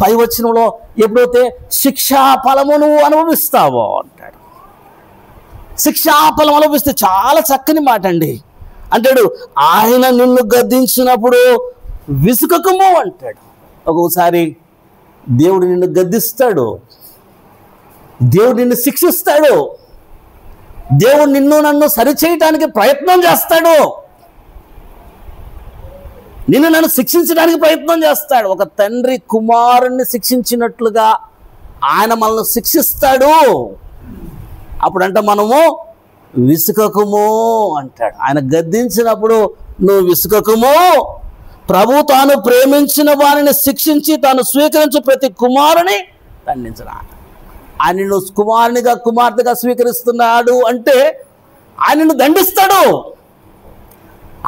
పై వచనంలో ఎప్పుడైతే శిక్షా ఫలము నువ్వు అనుభవిస్తావో అంటాడు. శిక్షా ఫలం అనుభవిస్తే చాలా చక్కని మాట అండి. అంటాడు ఆయన నిన్ను గద్దించినప్పుడు విసుకకము అంటాడు. ఒక్కొక్కసారి దేవుడు నిన్ను గద్దిస్తాడు, దేవుడు నిన్ను శిక్షిస్తాడు, దేవుడు నన్ను సరిచేయటానికి ప్రయత్నం చేస్తాడు, నన్ను శిక్షించడానికి ప్రయత్నం చేస్తాడు. ఒక తండ్రి కుమారుణ్ణి శిక్షించినట్లుగా ఆయన మనల్ని శిక్షిస్తాడు. అప్పుడంట మనము విసుకకుము అంటాడు. ఆయన గద్దించినప్పుడు నువ్వు విసుకకుము, ప్రభు తాను ప్రేమించిన వారిని శిక్షించి తాను స్వీకరించు ప్రతి కుమారుని దండించరా. ఆయన నువ్వు కుమారునిగా కుమార్తెగా స్వీకరిస్తున్నాడు అంటే ఆయనను దండిస్తాడు,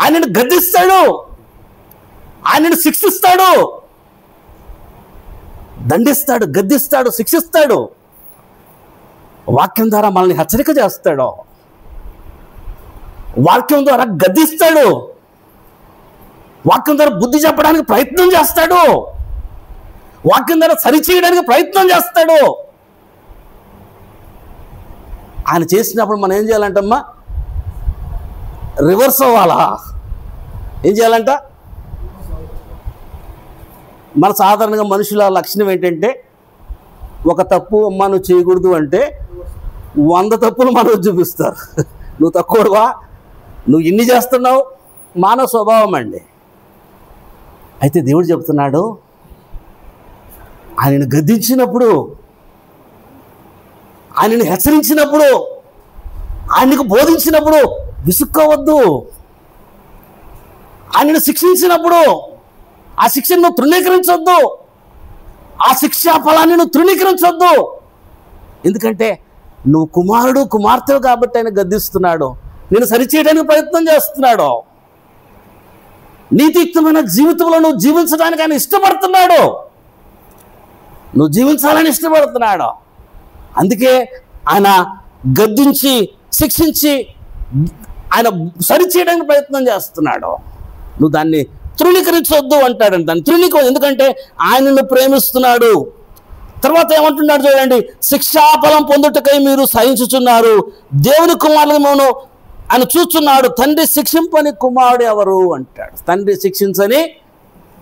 ఆయనను గద్దిస్తాడు, ఆయనను శిక్షిస్తాడు, దండిస్తాడు, గద్దిస్తాడు, శిక్షిస్తాడు. వాక్యం ద్వారా మనల్ని హెచ్చరిక చేస్తాడు, వాక్యం ద్వారా గద్దిస్తాడు, వాక్యం ద్వారా బుద్ధి చెప్పడానికి ప్రయత్నం చేస్తాడు, వాక్యం ద్వారా సరిచేయడానికి ప్రయత్నం చేస్తాడు. ఆయన చేసినప్పుడు మనం ఏం చేయాలంటమ్మా? రివర్స్ అవ్వాలా? ఏం చేయాలంట? మన సాధారణంగా మనుషుల లక్షణం ఏంటంటే, ఒక తప్పు అమ్మ నువ్వు చేయకూడదు అంటే 100 తప్పులు మనం చూపిస్తారు. నువ్వు తక్కువగా, నువ్వు ఇన్ని చేస్తున్నావు, మానవ స్వభావం అండి. అయితే దేవుడు చెప్తున్నాడు, ఆయనను గద్దించినప్పుడు, ఆయనను హెచ్చరించినప్పుడు, ఆయనకు బోధించినప్పుడు విసుక్కోవద్దు. ఆయనను శిక్షించినప్పుడు ఆ శిక్షను నువ్వు తృణీకరించొద్దు, ఆ శిక్షా ఫలాన్ని నువ్వు తృణీకరించొద్దు. ఎందుకంటే నువ్వు కుమారుడు కుమార్తెవు కాబట్టి ఆయన గద్దిస్తున్నాడు. నేను సరిచేయడానికి ప్రయత్నం చేస్తున్నాడు. నీతియుక్తమైన జీవితంలో నువ్వు జీవించడానికి ఆయన ఇష్టపడుతున్నాడు. నువ్వు జీవించాలని ఇష్టపడుతున్నాడు. అందుకే ఆయన గద్దించి శిక్షించి ఆయన సరిచేయడానికి ప్రయత్నం చేస్తున్నాడు. నువ్వు దాన్ని తృణీకరించొద్దు అంటాడండి. దాన్ని ఎందుకంటే ఆయనను ప్రేమిస్తున్నాడు. తర్వాత ఏమంటున్నాడు చూడండి, శిక్షాఫలం పొందుటకై మీరు సహించుచున్నారు, దేవుని కుమారులను ఆయన చూస్తున్నాడు, తండ్రి శిక్షింపని కుమారుడు ఎవరు అంటాడు. తండ్రి శిక్షించని,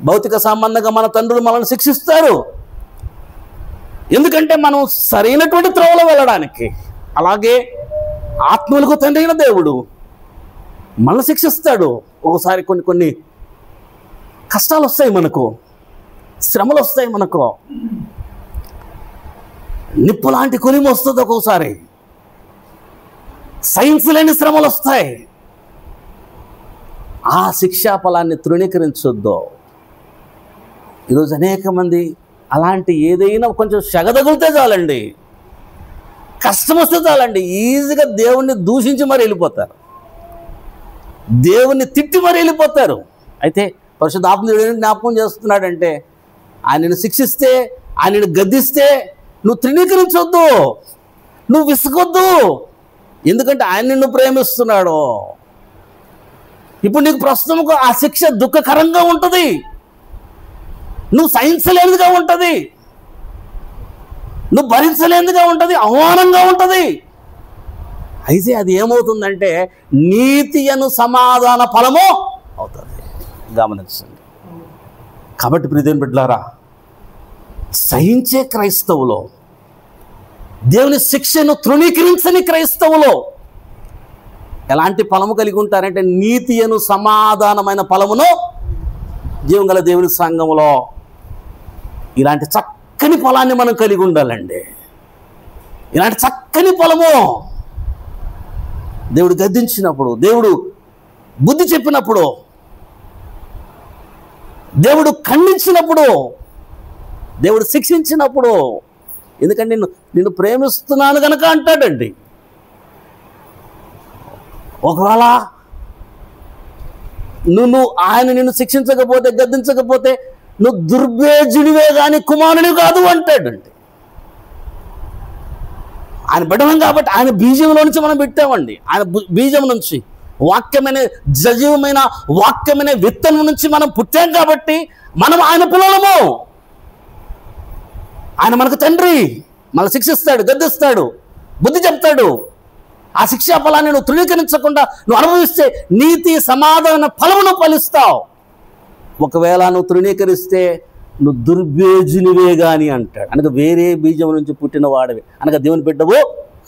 భౌతిక సంబంధంగా మన తండ్రులు మనల్ని శిక్షిస్తారు. ఎందుకంటే మనం సరైనటువంటి త్రోవలో వెళ్ళడానికి. అలాగే ఆత్మలకు తండ్రి అయిన దేవుడు మనల్ని శిక్షిస్తాడు. ఒకసారి కొన్ని కష్టాలు వస్తాయి, మనకు శ్రమలు వస్తాయి, మనకు నిప్పు లాంటి కొలిమి వస్తుంది, ఒక్కోసారి సైన్స్ లేని శ్రమలు వస్తాయి. ఆ శిక్షా ఫలాన్ని తృణీకరించొద్దు. ఈరోజు అనేక మంది అలాంటి ఏదైనా కొంచెం సెగ తగిలితే చాలండి, కష్టం వస్తే చాలండి, ఈజీగా దేవుణ్ణి దూషించి మరి వెళ్ళిపోతారు, దేవుణ్ణి తిట్టి మరి వెళ్ళిపోతారు. అయితే పరిశుద్ధాత్మ జ్ఞాపకం చేస్తున్నాడంటే, ఆయనను శిక్షిస్తే, ఆయనను గద్దిస్తే నువ్వు తృణీకరించొద్దు, నువ్వు విసుగొద్దు. ఎందుకంటే ఆయన నిన్ను ప్రేమిస్తున్నాడు. ఇప్పుడు నీకు ప్రస్తుతం ఆ శిక్ష దుఃఖకరంగా ఉంటుంది, నువ్వు సహించలేనిదిగా ఉంటుంది, నువ్వు భరించలేనిదిగా ఉంటుంది, అవమానంగా ఉంటుంది. అయితే అది ఏమవుతుందంటే నీతి అను సమాధాన ఫలము అవుతుంది. గమనించండి. కాబట్టి ప్రియమైన బిడ్డలారా, సహించే క్రైస్తవులో, దేవుని శిక్షను తృణీకరించని క్రైస్తవులో ఎలాంటి ఫలము కలిగి ఉంటారంటే నీతి అను సమాధానమైన ఫలమును జీవం గల దేవుని సంఘములో ఇలాంటి చక్కని ఫలాన్ని మనం కలిగి ఉండాలండి. ఇలాంటి చక్కని ఫలము దేవుడు గద్దించినప్పుడు, దేవుడు బుద్ధి చెప్పినప్పుడు, దేవుడు ఖండించినప్పుడు, దేవుడు శిక్షించినప్పుడు, ఎందుకంటే నిన్ను ప్రేమిస్తున్నాను కనుక అంటాడండి. ఒకవేళ నువ్వు ఆయన నిన్ను శిక్షించకపోతే, గద్దించకపోతే నువ్వు దుర్భేజునివే కానీ కుమారుని కాదు అంటాడండి. ఆయన బిడ్డలం కాబట్టి ఆయన బీజంలో నుంచి మనం పెట్టామండి. ఆయన బీజం నుంచి, వాక్యమైన సజీవమైన వాక్యమైన విత్తనం నుంచి మనం పుట్టాం కాబట్టి మనం ఆయన పిల్లలము. ఆయన మనకు తండ్రి, మనల్ని శిక్షిస్తాడు, గద్దిస్తాడు, బుద్ధి చెప్తాడు. ఆ శిక్షా ఫలాన్ని నువ్వు తృణీకరించకుండా నువ్వు అనుభవిస్తే నీతి సమాధాన ఫలమును ఫలిస్తావు. ఒకవేళ నువ్వు తృణీకరిస్తే నువ్వు దుర్బేజునివే కానీ అంటాడు. అనగా వేరే బీజం నుంచి పుట్టిన వాడివి, అనగా దేవుని బిడ్డవు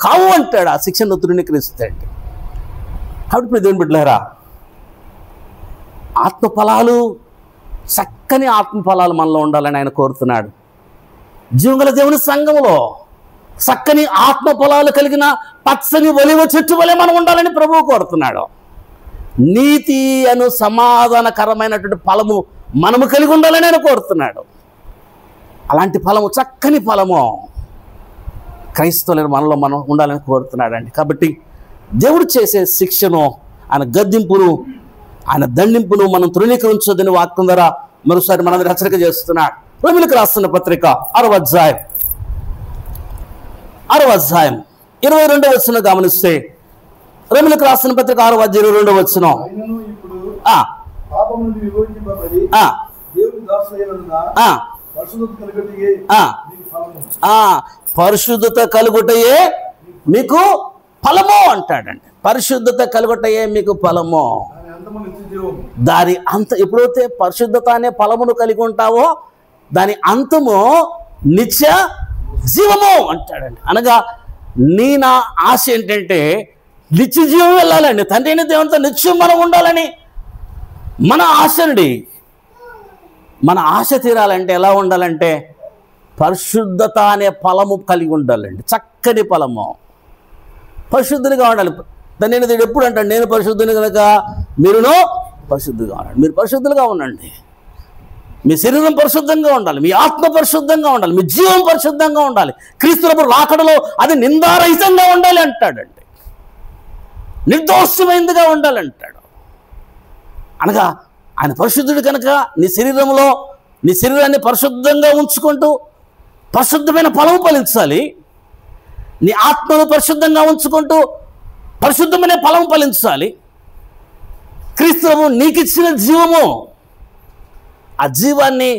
కావు అంటాడు. ఆ శిక్షను నువ్వు తృణీకరిస్తాడు. కాబట్టి దేవుని బిడ్డలారా, ఆత్మఫలాలు, చక్కని ఆత్మఫలాలు మనలో ఉండాలని ఆయన కోరుతున్నాడు. జీవంగల దేవుని సంఘములో చక్కని ఆత్మఫలాలు కలిగిన పచ్చని ఒలివ చెట్టు వలె మనం ఉండాలని ప్రభువు కోరుతున్నాడు. నీతి అను సమాధానకరమైనటువంటి ఫలము మనము కలిగి ఉండాలని ఆయన కోరుతున్నాడు. అలాంటి ఫలము, చక్కని ఫలము క్రైస్తవులైన మనలో మనం ఉండాలని కోరుతున్నాడండి. కాబట్టి దేవుడు చేసే శిక్షను, ఆయన గద్దింపును, ఆయన దండింపును మనం తృణీకరించొద్దని వాక్యం ద్వారా మరోసారి మనందరూ హెచ్చరిక చేస్తున్నాడు. రోమీయులకు రాస్తున్న పత్రిక 6వ అధ్యాయం 22వ వచనం గమనిస్తే, రోమీయులకు రాస్తున్న పత్రిక 6వ అధ్యాయం 22వ వచనం, పరిశుద్ధత కలుగుటయే మీకు ఫలము అంటాడండి. పరిశుద్ధత కలుగుటయే మీకు ఫలము. దాని అంత ఎప్పుడైతే పరిశుద్ధత అనే ఫలమును కలిగి ఉంటావో దాని అంతము నిత్య జీవము అంటాడండి. అనగా నా ఆశ ఏంటంటే నిత్య జీవం వెళ్ళాలండి, తండ్రి అయిన దేవునితో నిత్యం మనం ఉండాలని మన ఆశ అండి. మన ఆశ తీరాలంటే ఎలా ఉండాలంటే పరిశుద్ధత అనే ఫలము కలిగి ఉండాలండి. చక్కని ఫలము, పరిశుద్ధునిగా ఉండాలి. దాన్ని నేను ఎప్పుడు అంటాను, నేను పరిశుద్ధుని కనుక మీరును పరిశుద్ధిగా ఉండండి. మీరు పరిశుద్ధులుగా ఉండండి. మీ శరీరం పరిశుద్ధంగా ఉండాలి, మీ ఆత్మ పరిశుద్ధంగా ఉండాలి, మీ జీవం పరిశుద్ధంగా ఉండాలి. క్రీస్తునప్పుడు రాకడలో అది నిందారహితంగా ఉండాలి అంటాడండి. నిర్దోషమైందిగా ఉండాలంటాడు. అనగా ఆయన పరిశుద్ధుడు కనుక నీ శరీరాన్ని పరిశుద్ధంగా ఉంచుకుంటూ పరిశుద్ధమైన ఫలము ఫలించాలి. నీ ఆత్మను పరిశుద్ధంగా ఉంచుకుంటూ పరిశుద్ధమైన ఫలము ఫలించాలి. క్రీస్తు నీకిచ్చిన జీవము, ఆ జీవాన్ని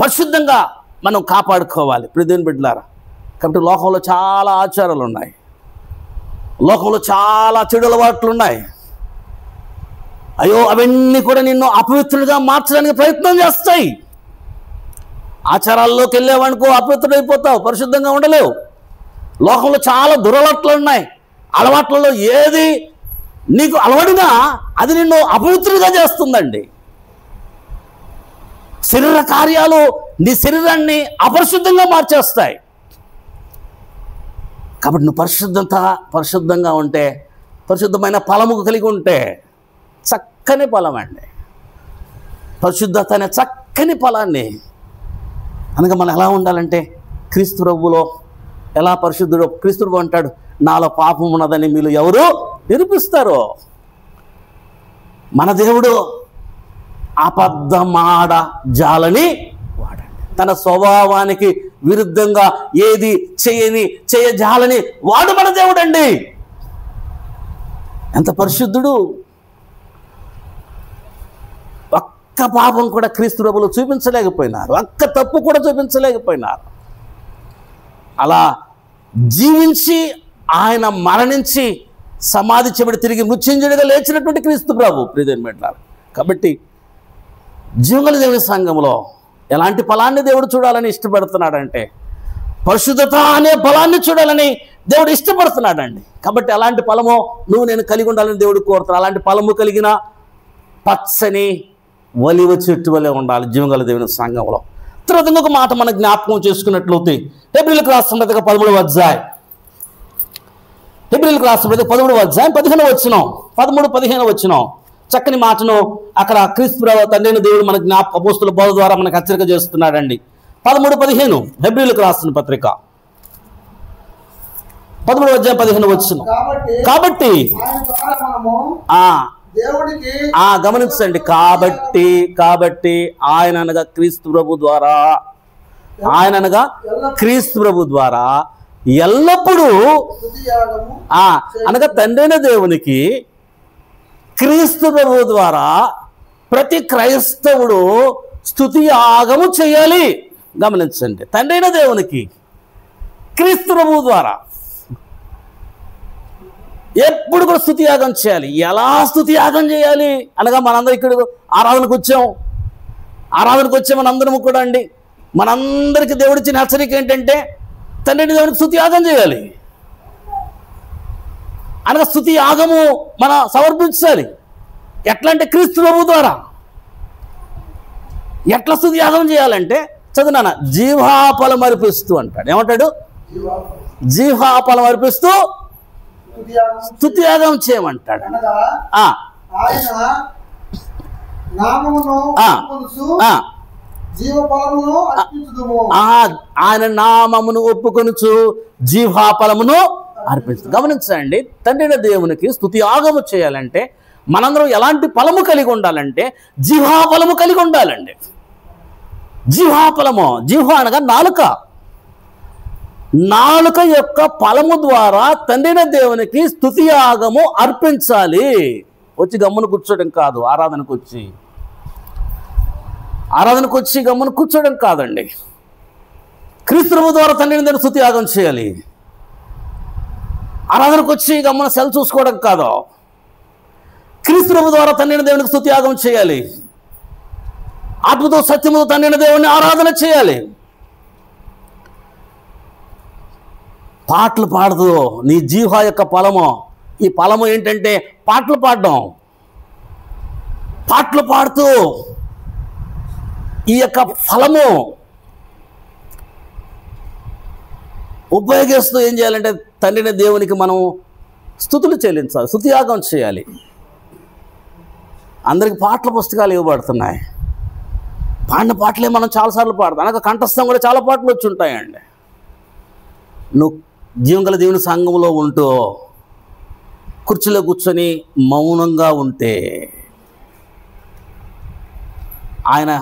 పరిశుద్ధంగా మనం కాపాడుకోవాలి. ప్రియమైన బిడ్డలారా, కాబట్టి లోకంలో చాలా ఆచారాలు ఉన్నాయి, లోకంలో చాలా చెడు అలవాట్లు ఉన్నాయి. అయ్యో, అవన్నీ కూడా నిన్ను అపవిత్రుడిగా మార్చడానికి ప్రయత్నం చేస్తాయి. ఆచారాల్లోకి వెళ్ళావనుకో అపవిత్రుడైపోతావు, పరిశుద్ధంగా ఉండలేవు. లోకంలో చాలా దురలవాట్లు ఉన్నాయి. అలవాట్లలో ఏది నీకు అలవడినా అది నిన్ను అపవిత్రుడిగా చేస్తుందండి. శరీర కార్యాలు నీ శరీరాన్ని అపరిశుద్ధంగా మార్చేస్తాయి. కాబట్టి నువ్వు పరిశుద్ధంగా ఉంటే, పరిశుద్ధమైన ఫలము కలిగి ఉంటే, చక్కని ఫలం అండి. పరిశుద్ధత అనే చక్కని ఫలాన్ని అనగా మనం ఎలా ఉండాలంటే, క్రీస్తు ప్రభువులో ఎలా పరిశుద్ధుడు. క్రీస్తు ప్రభు అంటాడు, నాలో పాపం ఉన్నదని మీరు ఎవరు నిరూపిస్తారు? మన దేవుడు అబద్ధమాడ జాలని వాడండి. తన స్వభావానికి విరుద్ధంగా ఏది చేయజాలని వాడు మన దేవుడండి. ఎంత పరిశుద్ధుడు! ఒక్క పాపం కూడా క్రీస్తు ప్రభువులో చూపించలేకపోయినారు, ఒక్క తప్పు కూడా చూపించలేకపోయినారు. అలా జీవించి ఆయన మరణించి సమాధి చేయబడి తిరిగి మృత్యుంజయుడిగా లేచినటువంటి క్రీస్తు ప్రభు. ప్రియమైన బిడ్డలారా, కాబట్టి జీవగల దేవుని సంఘంలో ఎలాంటి ఫలాన్ని దేవుడు చూడాలని ఇష్టపడుతున్నాడంటే, పరిశుద్ధత అనే ఫలాన్ని చూడాలని దేవుడు ఇష్టపడుతున్నాడండి. కాబట్టి అలాంటి ఫలము నేను కలిగి ఉండాలని దేవుడు కోరుతున్నాడు. అలాంటి ఫలము కలిగిన పచ్చని ఒలివ చెట్టు వలె ఉండాలి జీవగల దేవుని సంఘంలో. తర్వాత ఇంకొక మాట మన జ్ఞాపకం చేసుకున్నట్లయితే, హెబ్రీయులకు రాసిన పత్రిక 13వ అధ్యాయం, హెబ్రీయులకు రాసిన పత్రిక 13వ అధ్యాయం 15వ వచనం, 13-15 వచనం చక్కని మాటను అక్కడ క్రీస్తు తండ్రి దేవుడు మన అపోస్తుల బోధ ద్వారా మనకు హెచ్చరిక చేస్తున్నాడండి. 13-15 హెబ్రీయులకు రాసిన పత్రిక 13వ అధ్యాయం 15వ వచనం. కాబట్టి గమనించండి, కాబట్టి ఆయన అనగా క్రీస్తు ప్రభు ద్వారా ఎల్లప్పుడూ అనగా తండ్రైన దేవునికి క్రీస్తు ప్రభు ద్వారా ప్రతి క్రైస్తవుడు స్తుతి యాగము చేయాలి. గమనించండి, తండ్రైన దేవునికి క్రీస్తు ప్రభు ద్వారా ఎప్పుడు కూడా స్తుతి యాగం చేయాలి. ఎలా స్తుతి యాగం చేయాలి అనగా, మనందరం ఇక్కడ ఆరాధనకు వచ్చే మనందరము కూడా అండి, మనందరికీ దేవుడిచ్చిన హెచ్చరిక ఏంటంటే, తండ్రిని దేవునికి స్తుతి యాగం చేయాలి అనగా స్తుతి యాగము మనం సమర్పించాలి. ఎట్లా అంటే క్రీస్తు ప్రభు ద్వారా. ఎట్లా స్తుతి యాగం చేయాలంటే, చదువునా, జీవాఫలం అర్పిస్తూ అంటాడు. ఏమంటాడు? జీవాఫలం అర్పిస్తూ స్తుతి యాగం చేయమంటాడు. ఆయన నామమును ఒప్పుకొనుచు జీవాఫలమును అర్పించు. గమనించండి, తండ్రి దేవునికి స్తుతి యాగము చేయాలంటే మనందరం ఎలాంటి ఫలము కలిగి ఉండాలంటే, జీవాఫలము కలిగి ఉండాలండి. జీవాఫలము, జీవ అనగా నాలుక యొక్క ఫలము ద్వారా తండ్రిన దేవునికి స్తుతి యాగము అర్పించాలి. వచ్చి గమ్మును కూర్చోడం కాదు, ఆరాధనకు వచ్చి గమ్మును కూర్చోడం కాదండి. క్రీస్తు ప్రభు ద్వారా తండ్రిన దేవుని స్తుతి యాగం చేయాలి. ఆరాధనకు వచ్చి గమ్మున సెల్ చూసుకోవడం కాదు. క్రీస్తు ప్రభు ద్వారా తండ్రిన దేవునికి స్తుతి యాగం చేయాలి. ఆత్మతో సత్యముతో తండ్రిన దేవుని ఆరాధన చేయాలి. పాటలు పాడుతూ నీ జీవ యొక్క ఫలము, ఈ ఫలము ఏంటంటే పాటలు పాడడం. పాటలు పాడుతూ ఈ యొక్క ఫలము ఉపయోగిస్తూ ఏం చేయాలంటే, తండ్రిని దేవునికి మనం స్తుతులు చెల్లించాలి, స్తుతియాగం చేయాలి. అందరికి పాటల పుస్తకాలు ఇవ్వబడుతున్నాయి. పాడిన పాటలే మనం చాలాసార్లు పాడతాం. అనగా కంఠస్థం కూడా చాలా పాటలు వచ్చి ఉంటాయండి. నువ్వు జీవంగల దేవుని సంఘంలో ఉంటూ కుర్చీలో కూర్చొని మౌనంగా ఉంటే ఆయన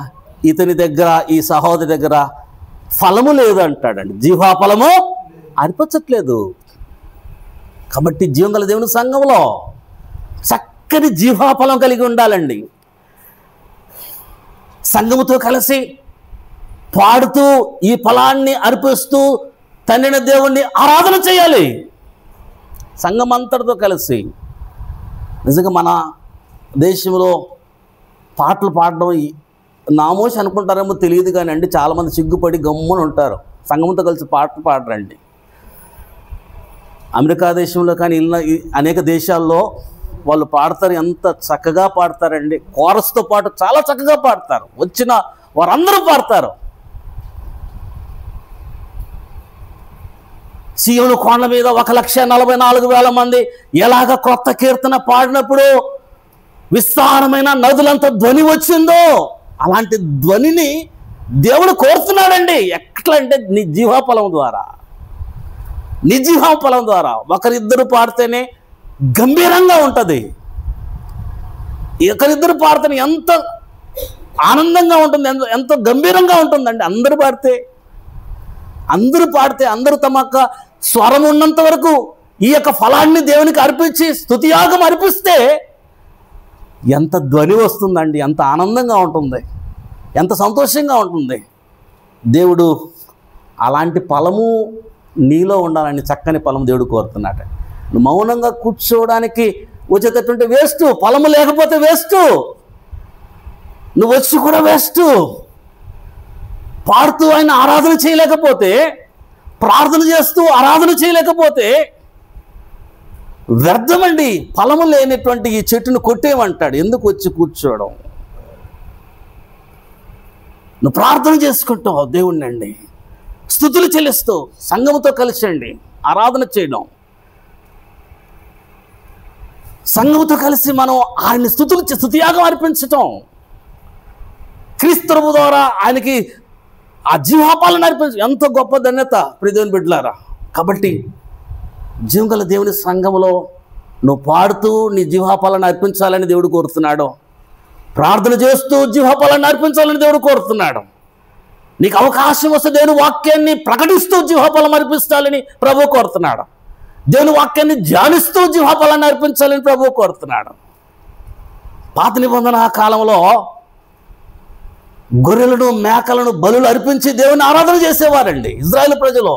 ఇతని దగ్గర, ఈ సహోదరి దగ్గర ఫలము లేదు అంటాడండి. జీవా ఫలము అనిపించట్లేదు. కాబట్టి జీవం గల దేవుని సంఘంలో చక్కని జీవాఫలం కలిగి ఉండాలండి. సంఘముతో కలిసి పాడుతూ ఈ ఫలాన్ని అర్పిస్తూ తండ్రిన దేవుణ్ణి ఆరాధన చేయాలి. సంఘం అంతటితో కలిసి. నిజంగా మన దేశంలో పాటలు పాడడం నామోషి అనుకుంటారేమో తెలియదు కానీ అండి, చాలామంది సిగ్గుపడి గమ్మున ఉంటారు. సంఘంతో కలిసి పాటలు పాడరండి. అమెరికా దేశంలో కానీ అనేక దేశాల్లో వాళ్ళు పాడతారు, ఎంత చక్కగా పాడతారండి. కోరస్తో పాటు చాలా చక్కగా పాడతారు. వచ్చిన వారందరూ పాడతారు. సీయోను కొండ మీద 1,44,000 మంది ఎలాగ కొత్త కీర్తన పాడినప్పుడు విస్తారమైన నదులంత ధ్వని వచ్చిందో అలాంటి ధ్వనిని దేవుడు కోరుతున్నాడండి. ఎట్లా అంటే నీ జీవాఫలం ద్వారా, నీ జీవాఫలం ద్వారా. ఒకరిద్దరు పాడితేనే గంభీరంగా ఉంటుంది. ఒకరిద్దరు పాడితేనే ఎంత ఆనందంగా ఉంటుంది, ఎంత గంభీరంగా ఉంటుందండి. అందరూ పాడితే అందరూ తమ యొక్క స్వరం ఉన్నంత వరకు ఈ యొక్క ఫలాన్ని దేవునికి అర్పించి స్తుతియాగం అర్పిస్తే ఎంత ధ్వని వస్తుందండి, ఎంత ఆనందంగా ఉంటుంది, ఎంత సంతోషంగా ఉంటుంది. దేవుడు అలాంటి ఫలము నీలో ఉండాలని చక్కని ఫలం దేవుడు కోరుతున్నాడు. నువ్వు మౌనంగా కూర్చోవడానికి వచ్చేటటువంటి వేస్ట్, ఫలము లేకపోతే వేస్ట్, నువ్వు వచ్చి కూడా వేస్ట్. పాడుతూ ఆయన ఆరాధన చేయలేకపోతే, ప్రార్థన చేస్తూ ఆరాధన చేయలేకపోతే వ్యర్థమండి. ఫలము లేనటువంటి ఈ చెట్టును కొట్టేయమంటాడు. ఎందుకు వచ్చి కూర్చోవడం? నువ్వు ప్రార్థన చేసుకుంటావు దేవుణ్ణి అండి, స్తుతులు చెల్లిస్తూ సంఘముతో కలిసండి ఆరాధన చేయడం. సంఘముతో కలిసి మనం ఆయన్ని స్తుతియాగం అర్పించటం, క్రీస్తు ద్వారా ఆయనకి ఆ జీవాపాలను అర్పించడం ఎంతో గొప్ప ధన్యత ప్రియదేవుని బిడ్డలారా. కాబట్టి జీవం గల దేవుని సంఘములో నువ్వు పాడుతూ నీ జీవాపాలను అర్పించాలని దేవుడు కోరుతున్నాడు. ప్రార్థన చేస్తూ జీవాపాలను అర్పించాలని దేవుడు కోరుతున్నాడు. నీకు అవకాశం వస్తే దేవుని వాక్యాన్ని ప్రకటిస్తూ జీవాపాలం అర్పించాలని ప్రభువు కోరుతున్నాడు. దేవుని వాక్యాన్ని ధ్యానిస్తూ జీవాపాలను అర్పించాలని ప్రభువు కోరుతున్నాడు. పాత నిబంధన కాలంలో గొర్రెలను మేకలను బలులు అర్పించి దేవుని ఆరాధన చేసేవారండి ఇజ్రాయేల్ ప్రజలు.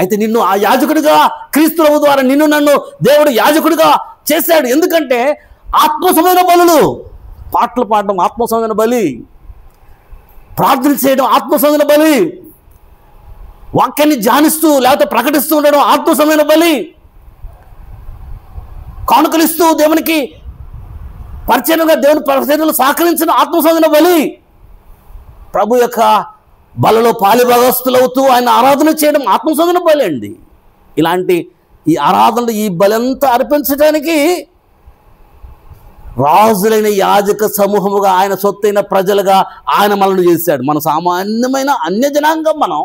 అయితే నిన్ను ఆ యాజకుడిగా క్రీస్తు ప్రభు ద్వారా నిన్ను నన్ను దేవుడు యాజకుడిగా చేశాడు. ఎందుకంటే ఆత్మసమైన బలులు, పాటలు పాడడం ఆత్మసమైన బలి, ప్రార్థన చేయడం ఆత్మసమైన బలి, వాక్యాన్ని ధ్యానిస్తూ లేకపోతే ప్రకటిస్తూ ఉండడం ఆత్మసమైన బలి, కానుకలిస్తూ దేవునికి పరిచయంగా దేవుని పరిచర్యలు సహకరించిన ఆత్మసమైన బలి. ప్రభు యొక్క బలలో పాలిభాగస్తులవుతూ ఆయన ఆరాధన చేయడం ఆత్మసమైన బలి అండి. ఇలాంటి ఈ ఆరాధనలు, ఈ బలంతా అర్పించడానికి రాజులైన యాజక సమూహముగా ఆయన సొత్తైన ప్రజలుగా ఆయన మనల్ని చేశాడు. మన సామాన్యమైన అన్య జనాంగం మనం.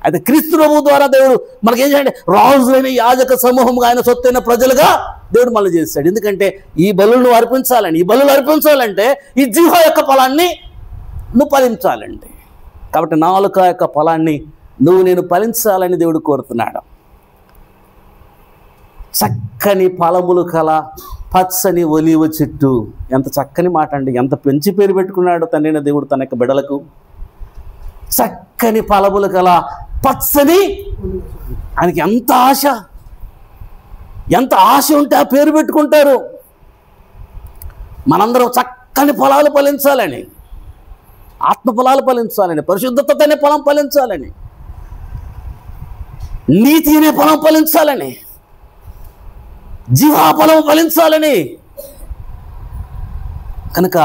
అయితే క్రీస్తు ప్రభు ద్వారా దేవుడు మనకేం చేయండి, రాజులైన యాజక సమూహముగా ఆయన సొత్తైన ప్రజలుగా దేవుడు మనల్ని చేశాడు. ఎందుకంటే ఈ బలులను అర్పించాలని, ఈ బలులు అర్పించాలంటే ఈ జీవ యొక్క ఫలాన్ని నువ్వు ఫలించాలండి. కాబట్టి నాలుక యొక్క ఫలాన్ని నేను ఫలించాలని దేవుడు కోరుతున్నాడు. చక్కని ఫలములు కల పచ్చని ఒలీవ చెట్టు. ఎంత చక్కని మాట అండి, ఎంత పెంచి పేరు పెట్టుకున్నాడు తండ్రైన దేవుడు తన యొక్క బిడ్డలకు. చక్కని ఫలములు కల పచ్చని, ఆయనకి ఎంత ఆశ ఉంటే ఆ పేరు పెట్టుకుంటారు. మనందరం చక్కని ఫలాలు ఫలించాలని, ఆత్మ ఫలాలు ఫలించాలని, పరిశుద్ధత అనే ఫలం ఫలించాలని, నీతి అనే ఫలం ఫలించాలని, జీవాఫలం ఫలించాలని. కనుక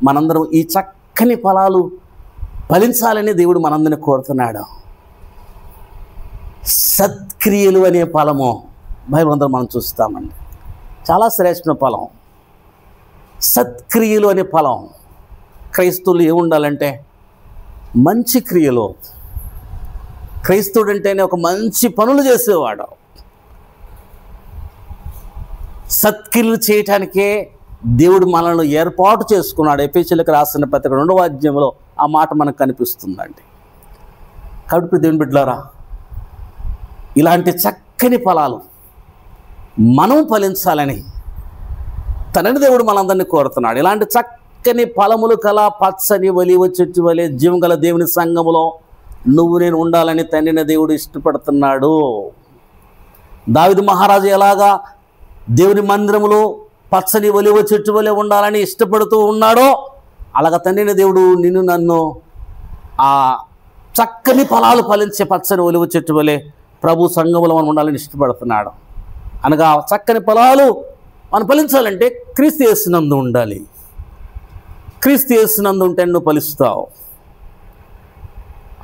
మనందరం ఈ చక్కని ఫలాలు ఫలించాలని దేవుడు మనందరిని కోరుతున్నాడు. సత్క్రియలు అనే ఫలము బైబిల్ అందరం మనం చూస్తామండి. చాలా శ్రేష్టమైన ఫలం సత్క్రియలు అనే ఫలం. క్రైస్తవులు ఏముండాలంటే మంచి క్రియలు. క్రైస్తవుడు అంటేనే ఒక మంచి పనులు చేసేవాడు. సత్క్రియలు చేయటానికే దేవుడు మనల్ని ఏర్పాటు చేసుకున్నాడు. ఎఫెసీయులకు రాసిన పత్రిక 2వ అధ్యాయంలో ఆ మాట మనకు కనిపిస్తుందండి. కాబట్టి దేవుని బిడ్డలారా, ఇలాంటి చక్కని ఫలాలు మనం ఫలించాలని తండ్రి దేవుడు మనందరినీ కోరుతున్నాడు. ఇలాంటి చక్కని ఫలములు కల పచ్చని ఒలీవ చెట్టు వలె జీవం గల దేవుని సంఘములో నువ్వు నేను ఉండాలని తండ్రిని దేవుడు ఇష్టపడుతున్నాడు. దావీదు మహారాజు ఎలాగా దేవుని మందిరములో పచ్చని ఒలీవ చెట్టు వలె ఉండాలని ఇష్టపడుతూ ఉన్నాడో, అలాగ తండ్రిని దేవుడు నిన్ను నన్ను ఆ చక్కని ఫలాలు ఫలించే పచ్చని ఒలీవ చెట్టు వలె ప్రభు సంఘములో మనం ఉండాలని ఇష్టపడుతున్నాడు. అనగా చక్కని ఫలాలు మనం ఫలించాలంటే క్రీస్తు యేసునందు ఉండాలి. క్రీస్తు యేసునందు ఉంటే నువ్వు ఫలిస్తావు.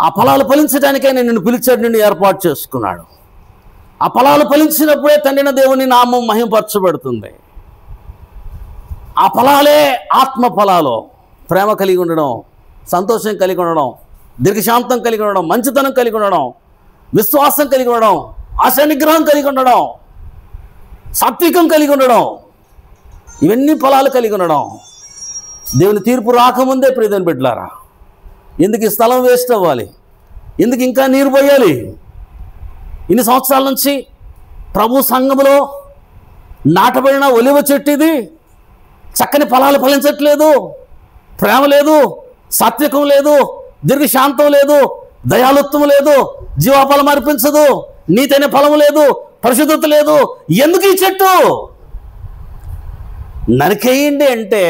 ఆ ఫలాలు ఫలించడానికే నేను నిన్ను పిలిచాడు, నిన్ను ఏర్పాటు చేసుకున్నాడు. ఆ ఫలాలు ఫలించినప్పుడే తండ్రిన దేవుని నామం మహిమపరచబడుతుంది. ఆ ఫలాలే ఆత్మ ఫలాలు. ప్రేమ కలిగి ఉండడం, సంతోషం కలిగి ఉండడం, దీర్ఘశాంతం కలిగి ఉండడం, మంచితనం కలిగి ఉండడం, విశ్వాసం కలిగి ఉండడం, ఆశా నిగ్రహం కలిగి ఉండడం, సాత్వికం కలిగి ఉండడం, ఇవన్నీ ఫలాలు కలిగి ఉండడం. దేవుని తీర్పు రాకముందే ప్రియమైన బిడ్డలారా, ఎందుకు ఈ స్థలం వేస్ట్ అవ్వాలి? ఎందుకు ఇంకా నీరు పోయాలి? ఇన్ని సంవత్సరాల నుంచి ప్రభు సంఘములో నాటబడిన ఒలివ చెట్టు ఇది చక్కని ఫలాలు ఫలించట్లేదు. ప్రేమ లేదు, సాత్వికం లేదు, దీర్ఘశాంతం లేదు, దయాలుత్వం లేదు, జీవాఫలం అర్పించదు, నీతి అనే ఫలము లేదు, పరిశుద్ధత లేదు. ఎందుకు ఈ చెట్టు? నరికేయండి అంటే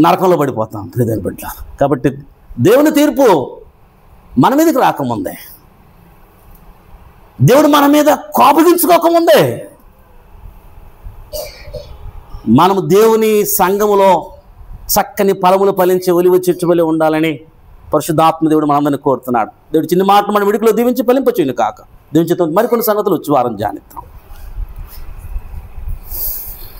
నరకంలో పడిపోతాం ప్రియమైన బిడ్డ. కాబట్టి దేవుని తీర్పు మన మీదకి రాకముందే, దేవుడు మన మీద కోపగించుకోకముందే మనము దేవుని సంఘములో చక్కని ఫలములు ఫలించే ఒలివ చెట్టు వలె ఉండాలని పరిశుద్ధాత్మ దేవుడు మనందరినీ కోరుతున్నాడు. దేవుడు చిన్న మాట మన విడుకలో దీవించి ఫలింపచేయును కాక. దీవించి మరికొన్ని సంగతులు వచ్చి వారం ధ్యానిద్దాం.